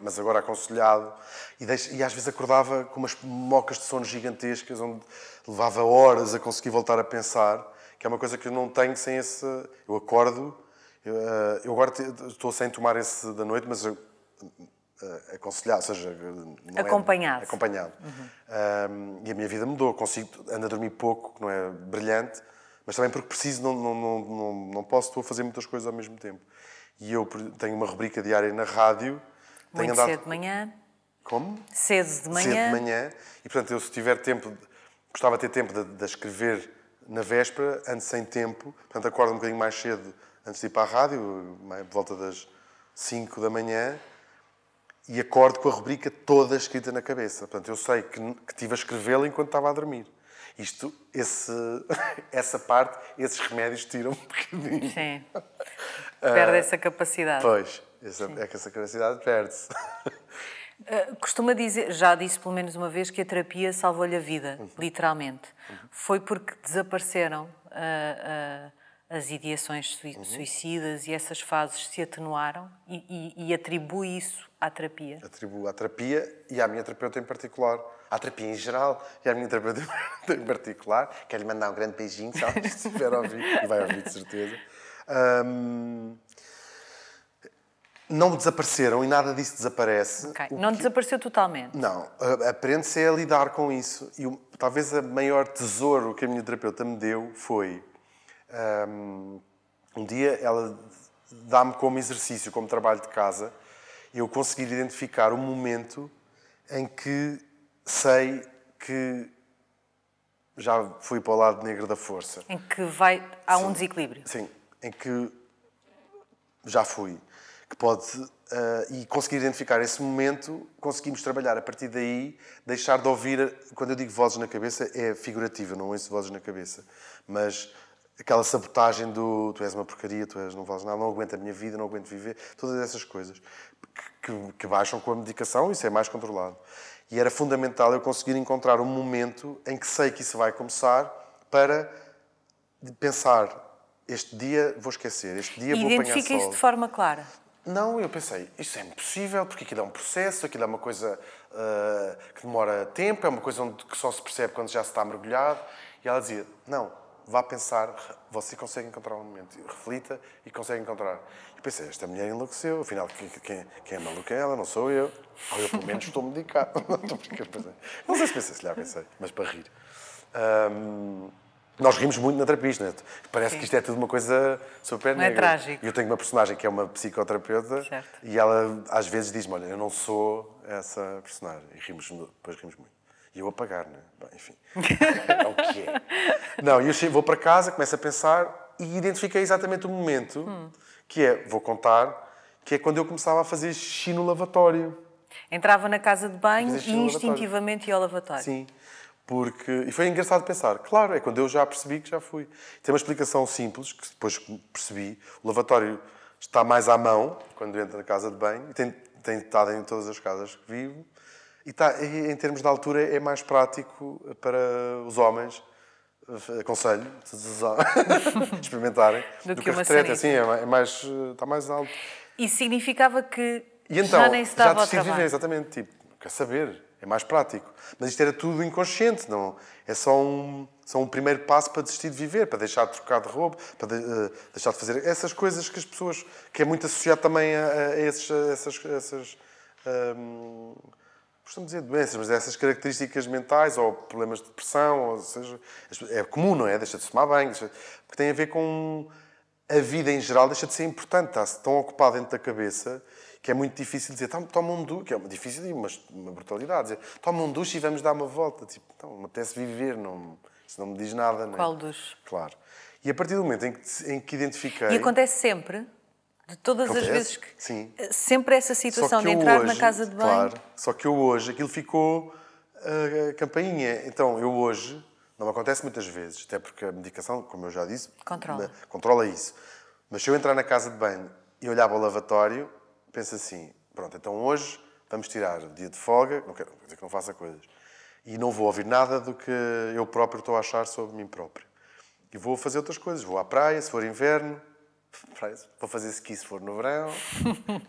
Mas agora aconselhado, e às vezes acordava com umas mocas de sono gigantescas, onde levava horas a conseguir voltar a pensar, que é uma coisa que eu não tenho sem esse... Eu acordo, eu agora estou sem tomar esse da noite, mas aconselhado, ou seja... Acompanhado. Acompanhado. E a minha vida mudou, ando a dormir pouco, que não é brilhante, mas também porque preciso, não posso, estou a fazer muitas coisas ao mesmo tempo. E eu tenho uma rubrica diária na rádio. Muito cedo de manhã. Como? Cedo de manhã. Cedo de manhã. E, portanto, eu se tiver tempo, gostava de ter tempo de escrever na véspera, antes sem tempo. Portanto, acordo um bocadinho mais cedo antes de ir para a rádio, por volta das 5 da manhã, e acordo com a rubrica toda escrita na cabeça. Portanto, eu sei que estive a escrevê-la enquanto estava a dormir. Essa parte, esses remédios tiram um bocadinho. Sim. Perde essa capacidade. Pois, essa capacidade perde-se. Costuma dizer, já disse pelo menos uma vez, que a terapia salvou-lhe a vida, literalmente. Foi porque desapareceram as ideações suicidas e essas fases se atenuaram e atribui isso à terapia? Atribuo à terapia e à minha terapeuta em particular. À terapia em geral e à minha terapeuta em particular. Quero-lhe mandar um grande beijinho, se ela estiver a ouvir, e vai ouvir de certeza. Não desapareceram e nada disso desaparece. Okay. Não desapareceu totalmente? Não. Aprende-se a lidar com isso. E talvez o maior tesouro que a minha terapeuta me deu foi... um dia ela dá-me como exercício, como trabalho de casa, eu conseguir identificar um momento em que sei que já fui para o lado negro da força. Em que há um desequilíbrio. Sim, em que já fui. Que pode, e conseguir identificar esse momento, conseguimos trabalhar a partir daí, deixar de ouvir, quando eu digo vozes na cabeça, é figurativo, não ouço vozes na cabeça, mas aquela sabotagem do tu és uma porcaria, não vales nada, não aguento a minha vida, não aguento viver, todas essas coisas que baixam com a medicação, isso é mais controlado. E era fundamental eu conseguir encontrar um momento em que sei que isso vai começar para pensar, este dia vou esquecer, este dia vou apanhar sol. Identifica isso de forma clara? Não, eu pensei, isso é impossível, porque aquilo é um processo, aquilo é uma coisa que demora tempo, é uma coisa que só se percebe quando já se está mergulhado. E ela dizia, não, vá pensar, você consegue encontrar um momento, reflita e consegue encontrar. E pensei, esta mulher enlouqueceu, afinal, quem é maluca é ela, não sou eu. Ou eu, pelo menos, estou medicado. Não sei se pensei, se lhe pensei, mas para rir. Nós rimos muito na terapia, não é? Parece que isto é tudo uma coisa super negra. Não é trágico. E eu tenho uma personagem que é uma psicoterapeuta, certo, e ela às vezes diz-me, olha, eu não sou essa personagem. E depois rimos muito. E eu a pagar, não é? Bem, enfim, é o que é. Não, e eu vou para casa, começo a pensar e identifiquei exatamente o momento, que é, vou contar, que é quando eu começava a fazer xixi no lavatório. Entrava na casa de banho e instintivamente ia ao lavatório. Sim. E foi engraçado pensar, claro, é quando eu já percebi que já fui. Tem uma explicação simples, que depois percebi. O lavatório está mais à mão, quando entra na casa de banho, e tem estado em todas as casas que vivo. E em termos de altura é mais prático para os homens, aconselho, experimentarem, do que a retrete. Assim, está mais alto. Isso significava que então, já nem se dava ao trabalho. Viver, exatamente, tipo, quer saber, é mais prático. Mas isto era tudo inconsciente, não? É só um primeiro passo para desistir de viver, para deixar de trocar de roupa, para deixar de fazer essas coisas que as pessoas, que é muito associado também a essas costumo dizer doenças, mas essas características mentais ou problemas de depressão, ou seja, é comum, não é? Deixa de se tomar banho, porque tem a ver com a vida em geral, deixa de ser importante, está-se tão ocupado dentro da cabeça que é muito difícil dizer, toma um duche, que é difícil e uma brutalidade, dizer, toma um duche e vamos dar uma volta. Tipo, não me apetece viver, isso não me diz nada. Não é? Qual duche? Claro. E a partir do momento em que identifiquei... E acontece sempre? De todas as vezes que... Sim. Sempre essa situação de entrar na casa de banho? Claro. Só que eu hoje, aquilo ficou a campainha. Então, eu hoje, não me acontece muitas vezes, até porque a medicação, como eu já disse... Controla isso. Mas se eu entrar na casa de banho e olhar para o lavatório, penso assim, pronto, então hoje vamos tirar o dia de folga, não quer dizer que não faça coisas, e não vou ouvir nada do que eu próprio estou a achar sobre mim próprio. E vou fazer outras coisas. Vou à praia, se for inverno, vou fazer ski se for no verão,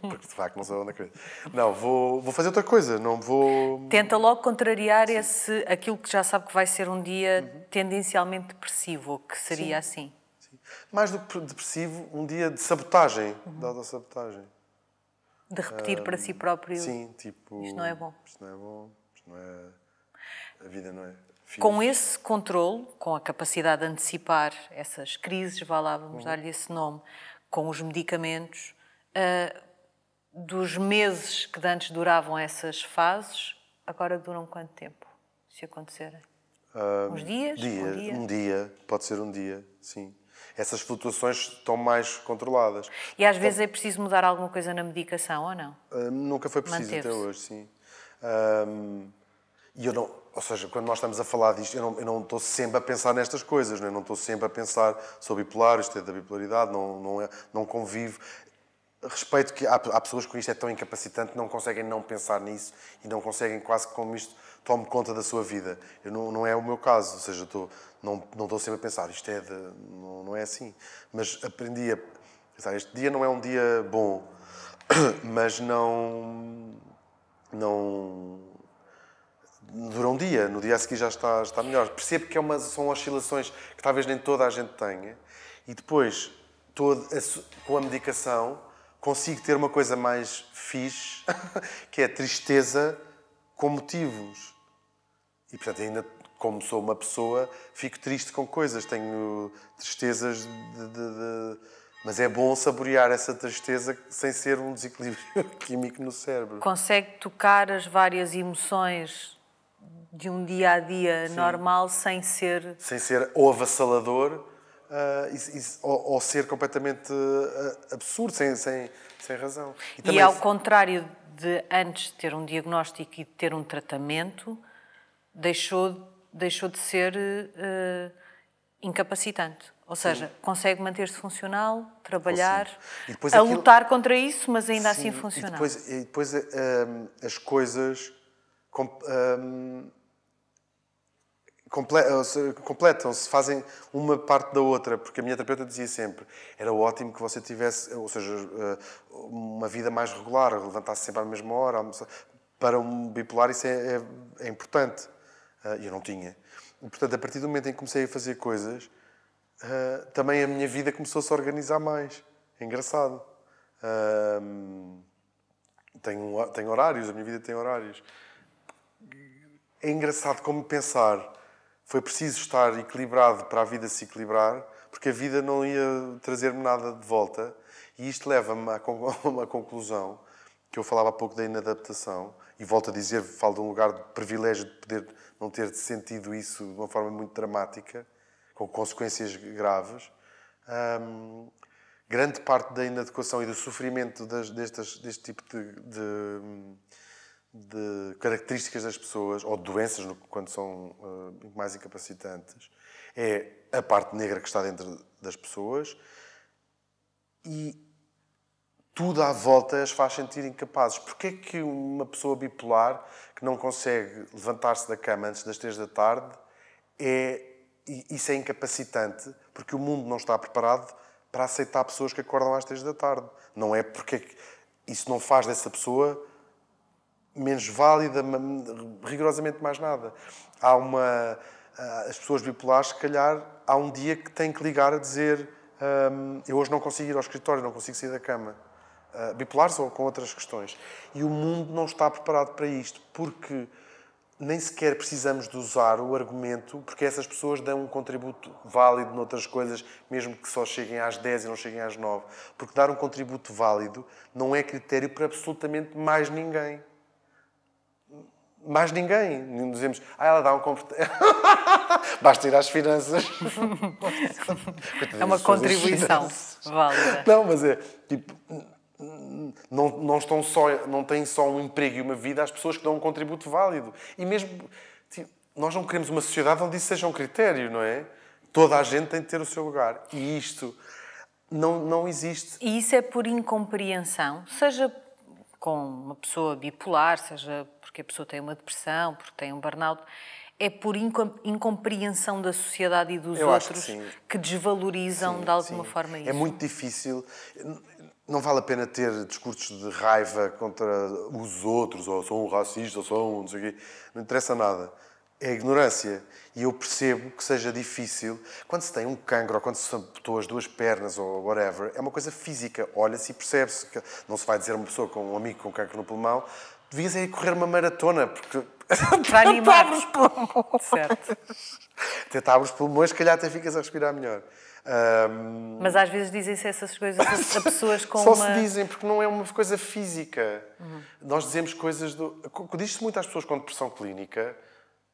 porque de facto não sou onde acredito. Não, vou fazer outra coisa, não vou... Tenta logo contrariar aquilo que já sabe que vai ser um dia tendencialmente depressivo, ou que seria assim. Sim. Mais do que depressivo, um dia de sabotagem, de autossabotagem. De repetir para si próprio, sim, tipo, isto não é bom. Isto não é bom, isto não é... A vida não é fixe. Com esse controle, com a capacidade de antecipar essas crises, vamos dar-lhe esse nome, com os medicamentos, dos meses que de antes duravam essas fases, agora duram quanto tempo, se acontecerem? Uns dias? Um dia, pode ser um dia, sim. Essas flutuações estão mais controladas. E às vezes é preciso mudar alguma coisa na medicação, ou não? Nunca foi preciso até Manteve-se. hoje, sim. E eu não, ou seja, quando nós estamos a falar disto, eu não estou sempre a pensar nestas coisas, não é? Não estou sempre a pensar sou bipolar, isto é da bipolaridade, não convivo. Respeito que há pessoas que isto é tão incapacitante que não conseguem não pensar nisso e não conseguem quase que como isto tome conta da sua vida. Não é o meu caso, ou seja, não estou sempre a pensar isto é não é assim. Mas aprendi a pensar, este dia não é um dia bom, mas não dura um dia, no dia a seguir já está melhor. Percebo que são oscilações que talvez nem toda a gente tenha e depois, com a medicação, consigo ter uma coisa mais fixe, que é a tristeza com motivos. E, portanto, ainda como sou uma pessoa, fico triste com coisas, tenho tristezas Mas é bom saborear essa tristeza sem ser um desequilíbrio químico no cérebro. Consegue tocar as várias emoções de um dia-a-dia normal sem ser... Sem ser ou avassalador ou ser completamente absurdo, sem razão. E ao contrário de antes de ter um diagnóstico e de ter um tratamento, deixou de ser incapacitante. Ou seja, consegue manter-se funcional, trabalhar, lutar contra isso, mas ainda assim funcionar. E depois as coisas completam-se, fazem uma parte da outra, porque a minha terapeuta dizia sempre era ótimo que você tivesse, ou seja, uma vida mais regular, levantasse sempre à mesma hora. Para um bipolar isso é importante. E eu não tinha. E, portanto, a partir do momento em que comecei a fazer coisas, também a minha vida começou-se a organizar mais. É engraçado. Tenho horários, a minha vida tem horários. É engraçado como pensar. Foi preciso estar equilibrado para a vida se equilibrar, porque a vida não ia trazer-me nada de volta. E isto leva-me a uma conclusão, que eu falava há pouco da inadaptação, e volto a dizer, falo de um lugar de privilégio de poder não ter sentido isso de uma forma muito dramática, com consequências graves. Grande parte da inadequação e do sofrimento deste tipo de características das pessoas, ou de doenças, quando são mais incapacitantes, é a parte negra que está dentro das pessoas e tudo à volta as faz sentir incapazes. Porquê é que uma pessoa bipolar que não consegue levantar-se da cama antes das 3 da tarde isso é incapacitante? Porque o mundo não está preparado para aceitar pessoas que acordam às 3 da tarde. Não é porque isso não faz dessa pessoa menos válida, rigorosamente mais nada. As pessoas bipolares, se calhar, há um dia que têm que ligar a dizer eu hoje não consigo ir ao escritório, não consigo sair da cama. Bipolares ou com outras questões. E o mundo não está preparado para isto, porque nem sequer precisamos de usar o argumento, porque essas pessoas dão um contributo válido noutras coisas, mesmo que só cheguem às 10 e não cheguem às 9. Porque dar um contributo válido não é critério para absolutamente mais ninguém. Mais ninguém. Não dizemos, ela dá um comportamento. Basta ir às finanças. É uma contribuição válida. Não, mas é tipo. Não têm só um emprego e uma vida as pessoas que dão um contributo válido. E mesmo. Tipo, nós não queremos uma sociedade onde isso seja um critério, não é? Toda a gente tem de ter o seu lugar. E isto não existe. E isso é por incompreensão, seja com uma pessoa bipolar, seja porque a pessoa tem uma depressão, porque tem um burnout, é por incompreensão da sociedade e dos outros que desvalorizam de alguma forma isso. É muito difícil. Não vale a pena ter discursos de raiva contra os outros, ou sou um racista, ou sou um não sei o quê. Não interessa nada. É a ignorância. E eu percebo que seja difícil. Quando se tem um cancro, ou quando se amputou as 2 pernas, ou whatever, é uma coisa física. Olha-se e percebe-se. Não se vai dizer a uma pessoa, com um amigo com cancro no pulmão, devias ir correr uma maratona, porque... Para animar os pulmões. Certo. Tentar os pulmões, se calhar até ficas a respirar melhor. Mas às vezes dizem-se essas coisas a pessoas com Só uma... se dizem porque não é uma coisa física. Nós dizemos coisas... Diz-se muito às pessoas com depressão clínica: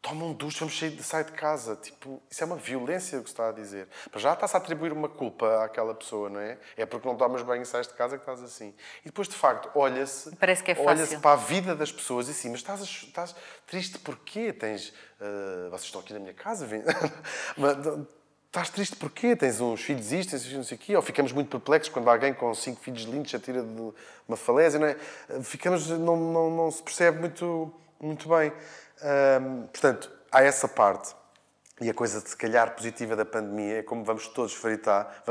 toma um duche, sai de casa. Tipo, isso é uma violência o que se está a dizer. Mas já está-se a atribuir uma culpa àquela pessoa, não é? É porque não tomas banho e sais de casa que estás assim. E depois, de facto, olha-se... Parece que é Olha-se fácil. para a vida das pessoas e assim, mas estás triste porquê? Tens... vocês estão aqui na minha casa? Mas, estás triste porquê? Tens uns filhos isto, tens uns filhos não sei o quê? Ou ficamos muito perplexos quando alguém com 5 filhos lindos se atira de uma falésia, não é? Não se percebe muito bem. Portanto, há essa parte. E a coisa, de se calhar, positiva da pandemia é como vamos todos fritar,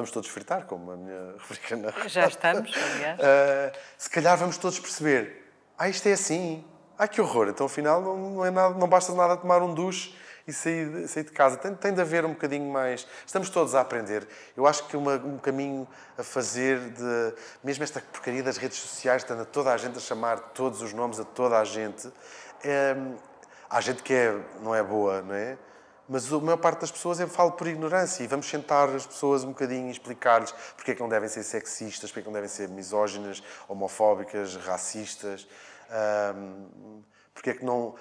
como a minha rubrica na Já estamos, aliás. se calhar vamos todos perceber: isto é assim, que horror, então afinal não é nada, não basta nada tomar um duche e sair de casa. Tem de haver um bocadinho mais... Estamos todos a aprender. Eu acho que um caminho a fazer mesmo esta porcaria das redes sociais, estando toda a gente a chamar todos os nomes a toda a gente. Há gente que não é boa, não é? Mas a maior parte das pessoas, eu falo por ignorância, e vamos sentar as pessoas um bocadinho e explicar-lhes porque é que não devem ser sexistas, porque é que não devem ser misóginas, homofóbicas, racistas, porque é que não...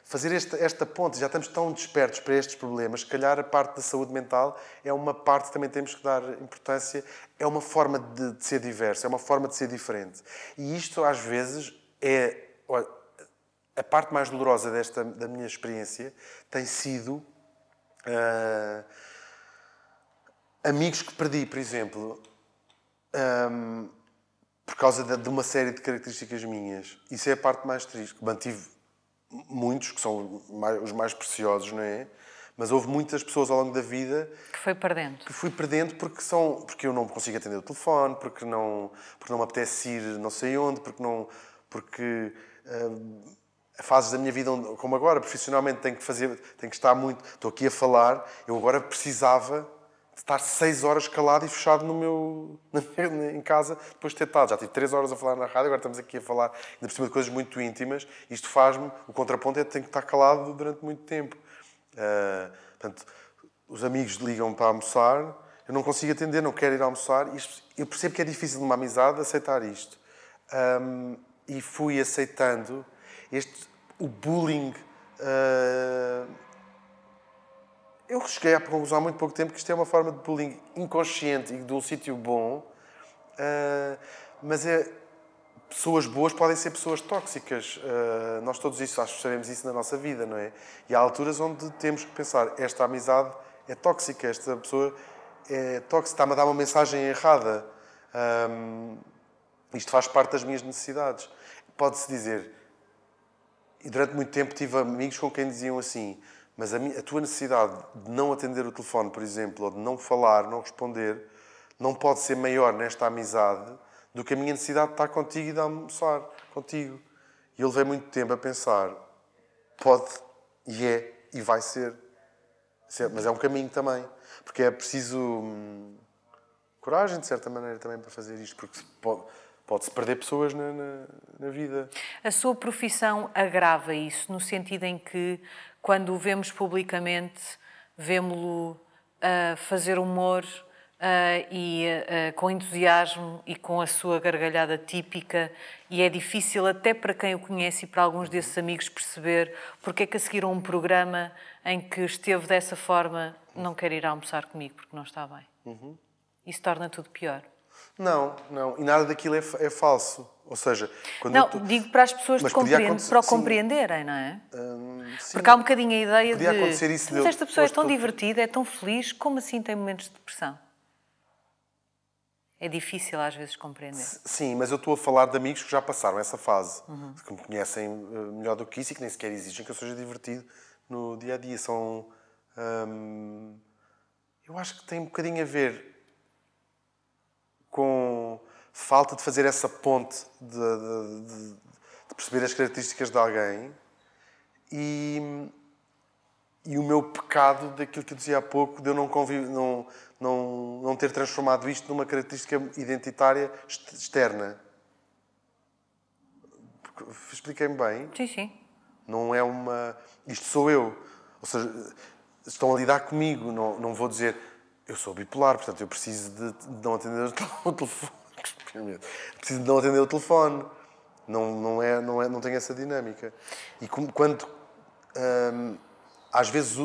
Fazer esta ponte, já estamos tão despertos para estes problemas, se calhar a parte da saúde mental é uma parte que também temos que dar importância, é uma forma de ser diverso, é uma forma de ser diferente. E isto, às vezes, é... Olha, a parte mais dolorosa da minha experiência tem sido amigos que perdi, por exemplo, por causa de uma série de características minhas. Isso é a parte mais triste. Mantive muitos, que são os mais preciosos, não é? Mas houve muitas pessoas ao longo da vida Que foi perdendo. que fui perdendo porque eu não consigo atender o telefone, porque não me apetece ir não sei onde, porque fases da minha vida, como agora, profissionalmente, tenho que estar muito... Estou aqui a falar, eu agora precisava de estar 6 horas calado e fechado em casa, depois de ter estado. Já tive 3 horas a falar na rádio, agora estamos aqui a falar, ainda por cima de coisas muito íntimas. Isto faz-me... O contraponto é que tenho que estar calado durante muito tempo. Portanto, os amigos ligam para almoçar, eu não consigo atender, não quero ir almoçar. Eu percebo que é difícil numa amizade aceitar isto. E fui aceitando o bullying. Eu cheguei à conclusão há muito pouco tempo que isto é uma forma de bullying inconsciente e de um sítio bom, mas pessoas boas podem ser pessoas tóxicas. Nós todos acho que sabemos isso na nossa vida, não é? E há alturas onde temos que pensar: esta amizade é tóxica, esta pessoa é tóxica, está-me a dar uma mensagem errada. Isto faz parte das minhas necessidades. Pode-se dizer... E durante muito tempo tive amigos com quem diziam assim: mas a tua necessidade de não atender o telefone, por exemplo, ou de não falar, não responder, não pode ser maior nesta amizade do que a minha necessidade de estar contigo e de almoçar contigo. E eu levei muito tempo a pensar: pode, e vai ser. Mas é um caminho também. Porque é preciso coragem, de certa maneira, também para fazer isto. Porque pode-se perder pessoas na vida. A sua profissão agrava isso, no sentido em que, quando o vemos publicamente, vemo-lo fazer humor com entusiasmo e com a sua gargalhada típica, e é difícil até para quem o conhece e para alguns desses amigos perceber porque é que a seguir a um programa em que esteve dessa forma não quer ir almoçar comigo porque não está bem. Isso torna tudo pior. Não. E nada daquilo é falso. Ou seja... Digo para as pessoas para o compreenderem, não é? Sim. Porque há um bocadinho a ideia Podia acontecer isso mas esta pessoa é tão divertida, é tão feliz, como assim tem momentos de depressão? É difícil às vezes compreender. Sim, mas eu estou a falar de amigos que já passaram essa fase, que me conhecem melhor do que isso e que nem sequer exigem que eu seja divertido no dia-a-dia. Eu acho que tem um bocadinho a ver com falta de fazer essa ponte, de perceber as características de alguém e o meu pecado daquilo que eu dizia há pouco, de eu não ter transformado isto numa característica identitária externa. Expliquei-me bem? Sim. Não é uma... Isto sou eu. Ou seja, estão a lidar comigo. Não vou dizer... eu sou bipolar, portanto, eu preciso de não atender o telefone. Preciso de não atender o telefone. Não tenho essa dinâmica. E quando às vezes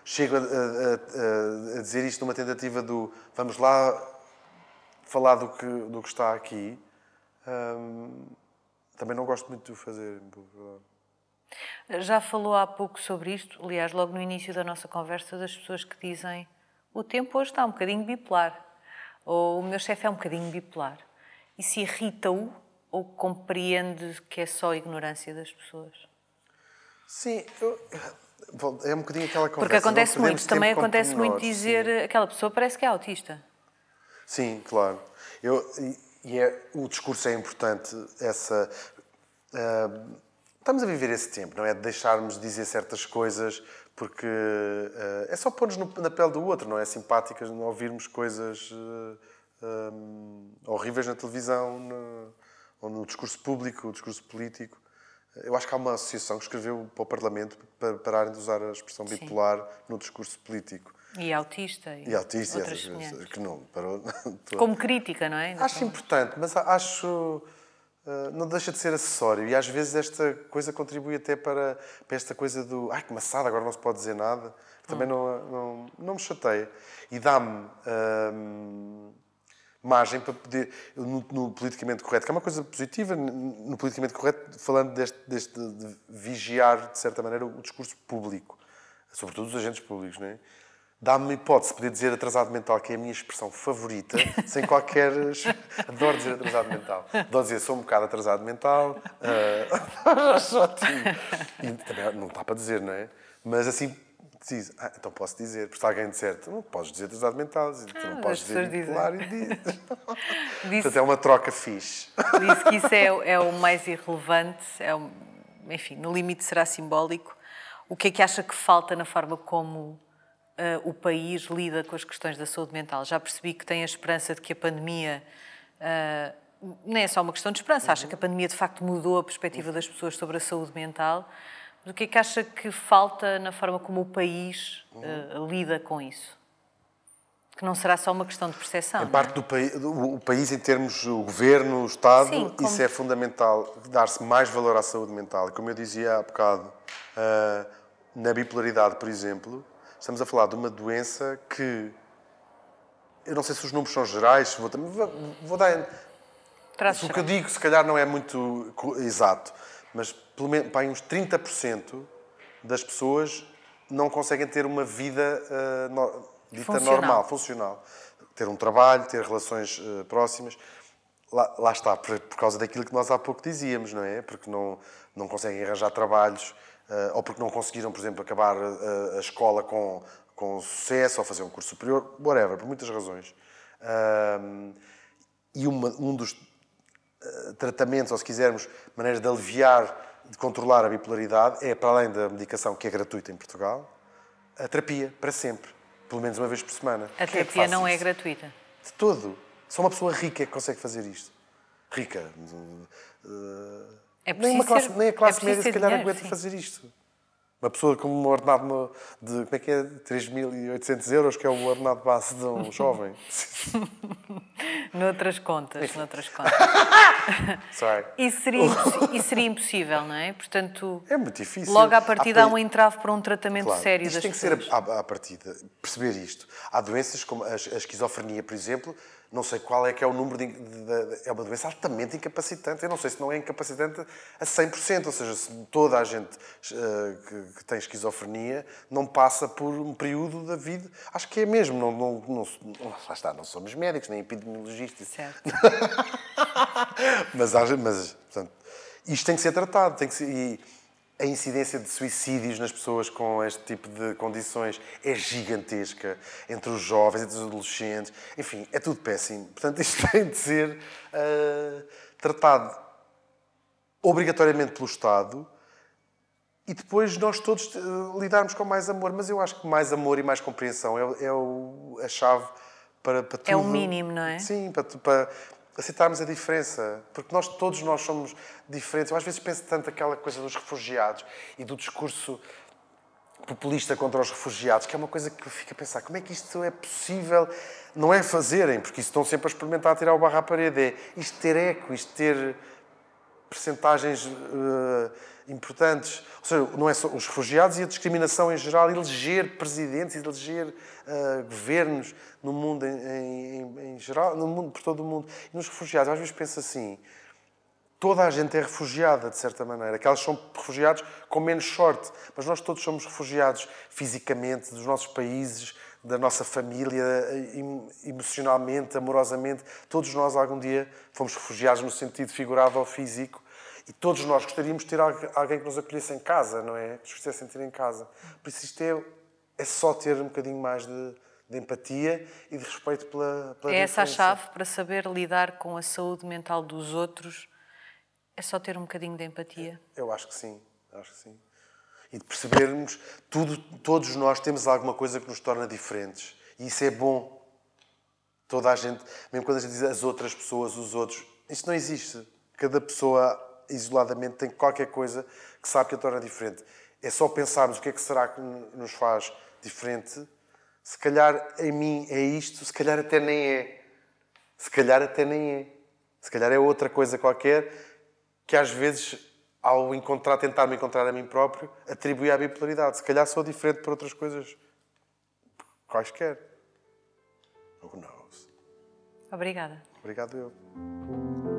chego a dizer isto numa tentativa do vamos lá falar do que está aqui, também não gosto muito de o fazer. Já falou há pouco sobre isto, aliás, logo no início da nossa conversa, das pessoas que dizem o tempo hoje está um bocadinho bipolar, ou o meu chefe é um bocadinho bipolar. Isso irrita-o ou compreende que é só a ignorância das pessoas? Sim, é um bocadinho aquela conversa. Porque acontece muito, também acontece muito dizer sim. aquela pessoa parece que é autista. Sim, claro. O discurso é importante, estamos a viver esse tempo, não é? De deixarmos de dizer certas coisas porque é só pôr-nos na pele do outro, não é? Simpáticas, não ouvirmos coisas horríveis na televisão ou no discurso público, o discurso político. Eu acho que há uma associação que escreveu para o Parlamento para pararem de usar a expressão bipolar no discurso político. E autista. E autista, outras semelhantes. que não parou. Como crítica, não é? Acho importante, mas acho... não deixa de ser acessório. E às vezes esta coisa contribui até para esta coisa do ai, que maçada, agora não se pode dizer nada. Que também não me chateia. E dá-me margem para poder... No politicamente correto, que é uma coisa positiva, no politicamente correto, falando deste de vigiar, de certa maneira, o discurso público. Sobretudo os agentes públicos, não é? Dá-me a hipótese de poder dizer atrasado mental, que é a minha expressão favorita, sem qualquer... Adoro dizer atrasado mental. Adoro dizer, sou um bocado atrasado mental. E também não dá para dizer, não é? Mas assim, diz, então posso dizer, porque se alguém disser, tu não podes dizer atrasado mental, tu não podes dizer bipolar e diz. Portanto, é uma troca fixe. Disse que isso é o mais irrelevante, enfim, no limite será simbólico. O que é que acha que falta na forma como o país lida com as questões da saúde mental? Já percebi que tem a esperança de que a pandemia... não é só uma questão de esperança, acha que a pandemia de facto mudou a perspectiva das pessoas sobre a saúde mental. Mas o que é que acha que falta na forma como o país lida com isso? Que não será só uma questão de percepção. Em parte o país, em termos o governo, o Estado, sim, isso é fundamental, dar-se mais valor à saúde mental. E como eu dizia há bocado, na bipolaridade, por exemplo, estamos a falar de uma doença que... Eu não sei se os números são gerais, vou dar... O que eu digo, se calhar, não é muito exato, mas pelo menos para uns 30% das pessoas não conseguem ter uma vida dita normal, funcional. Ter um trabalho, ter relações próximas. Lá está, por causa daquilo que nós há pouco dizíamos, não é? Porque não conseguem arranjar trabalhos, ou porque não conseguiram, por exemplo, acabar a escola com sucesso, ou fazer um curso superior, whatever, por muitas razões. E um dos tratamentos, ou se quisermos, maneiras de aliviar, de controlar a bipolaridade, é, para além da medicação, que é gratuita em Portugal, a terapia, para sempre. Pelo menos uma vez por semana. A terapia não é gratuita? De todo. Só uma pessoa rica é que consegue fazer isto. Rica. Nem a classe média, se calhar, aguenta fazer isto. Uma pessoa com um ordenado de, como é que é, 3.800 euros, que é o ordenado base de um jovem. Noutras contas. Sorry. Isso seria impossível, não é? Portanto, é muito difícil. Logo à partida há um entrave para um tratamento sério das pessoas. Isto tem que ser à partida, perceber isto. Há doenças como a esquizofrenia, por exemplo, não sei qual é que é o número é uma doença altamente incapacitante. Eu não sei se não é incapacitante a 100%, ou seja, se toda a gente que tem esquizofrenia não passa por um período da vida. Acho que é mesmo. Lá está, não somos médicos, nem epidemiologistas. Certo. mas portanto, isto tem que ser tratado. E a incidência de suicídios nas pessoas com este tipo de condições é gigantesca. Entre os jovens, entre os adolescentes. Enfim, é tudo péssimo. Portanto, isto tem de ser tratado obrigatoriamente pelo Estado e depois nós todos lidarmos com mais amor. Mas eu acho que mais amor e mais compreensão é a chave para tudo. É o mínimo, não é? Sim, para aceitarmos a diferença, porque todos nós somos diferentes. Eu às vezes penso tanto aquela coisa dos refugiados e do discurso populista contra os refugiados, que é uma coisa que eu fico a pensar, como é que isto é possível? Não é fazerem, porque isso estão sempre a experimentar tirar o barro à parede. É isto ter eco, isto ter percentagens importantes. Ou seja, não é só os refugiados e a discriminação em geral, eleger presidentes, eleger governos no mundo em geral, no mundo, por todo o mundo. E nos refugiados, às vezes penso assim, toda a gente é refugiada, de certa maneira. Aquelas são refugiados com menos sorte. Mas nós todos somos refugiados fisicamente, dos nossos países, da nossa família, emocionalmente, amorosamente. Todos nós, algum dia, fomos refugiados no sentido figurado ou físico. E todos nós gostaríamos de ter alguém que nos acolhesse em casa, não é? Que nos fizesse sentir em casa. Por isso isto é só ter um bocadinho mais de empatia e de respeito pela É essa a diferença. chave para saber lidar com a saúde mental dos outros. É só ter um bocadinho de empatia? Eu acho que sim, acho que sim. E de percebermos, todos nós temos alguma coisa que nos torna diferentes. E isso é bom. Toda a gente, mesmo quando a gente diz as outras pessoas, os outros, isso não existe. Cada pessoa, isoladamente, tem qualquer coisa que sabe que a torna diferente. É só pensarmos o que é que será que nos faz diferente. Se calhar em mim é isto, se calhar até nem é. Se calhar até nem é. Se calhar é outra coisa qualquer que às vezes, ao tentar-me encontrar a mim próprio, atribuí à bipolaridade. Se calhar sou diferente por outras coisas quaisquer. Who knows? Obrigada. Obrigado eu.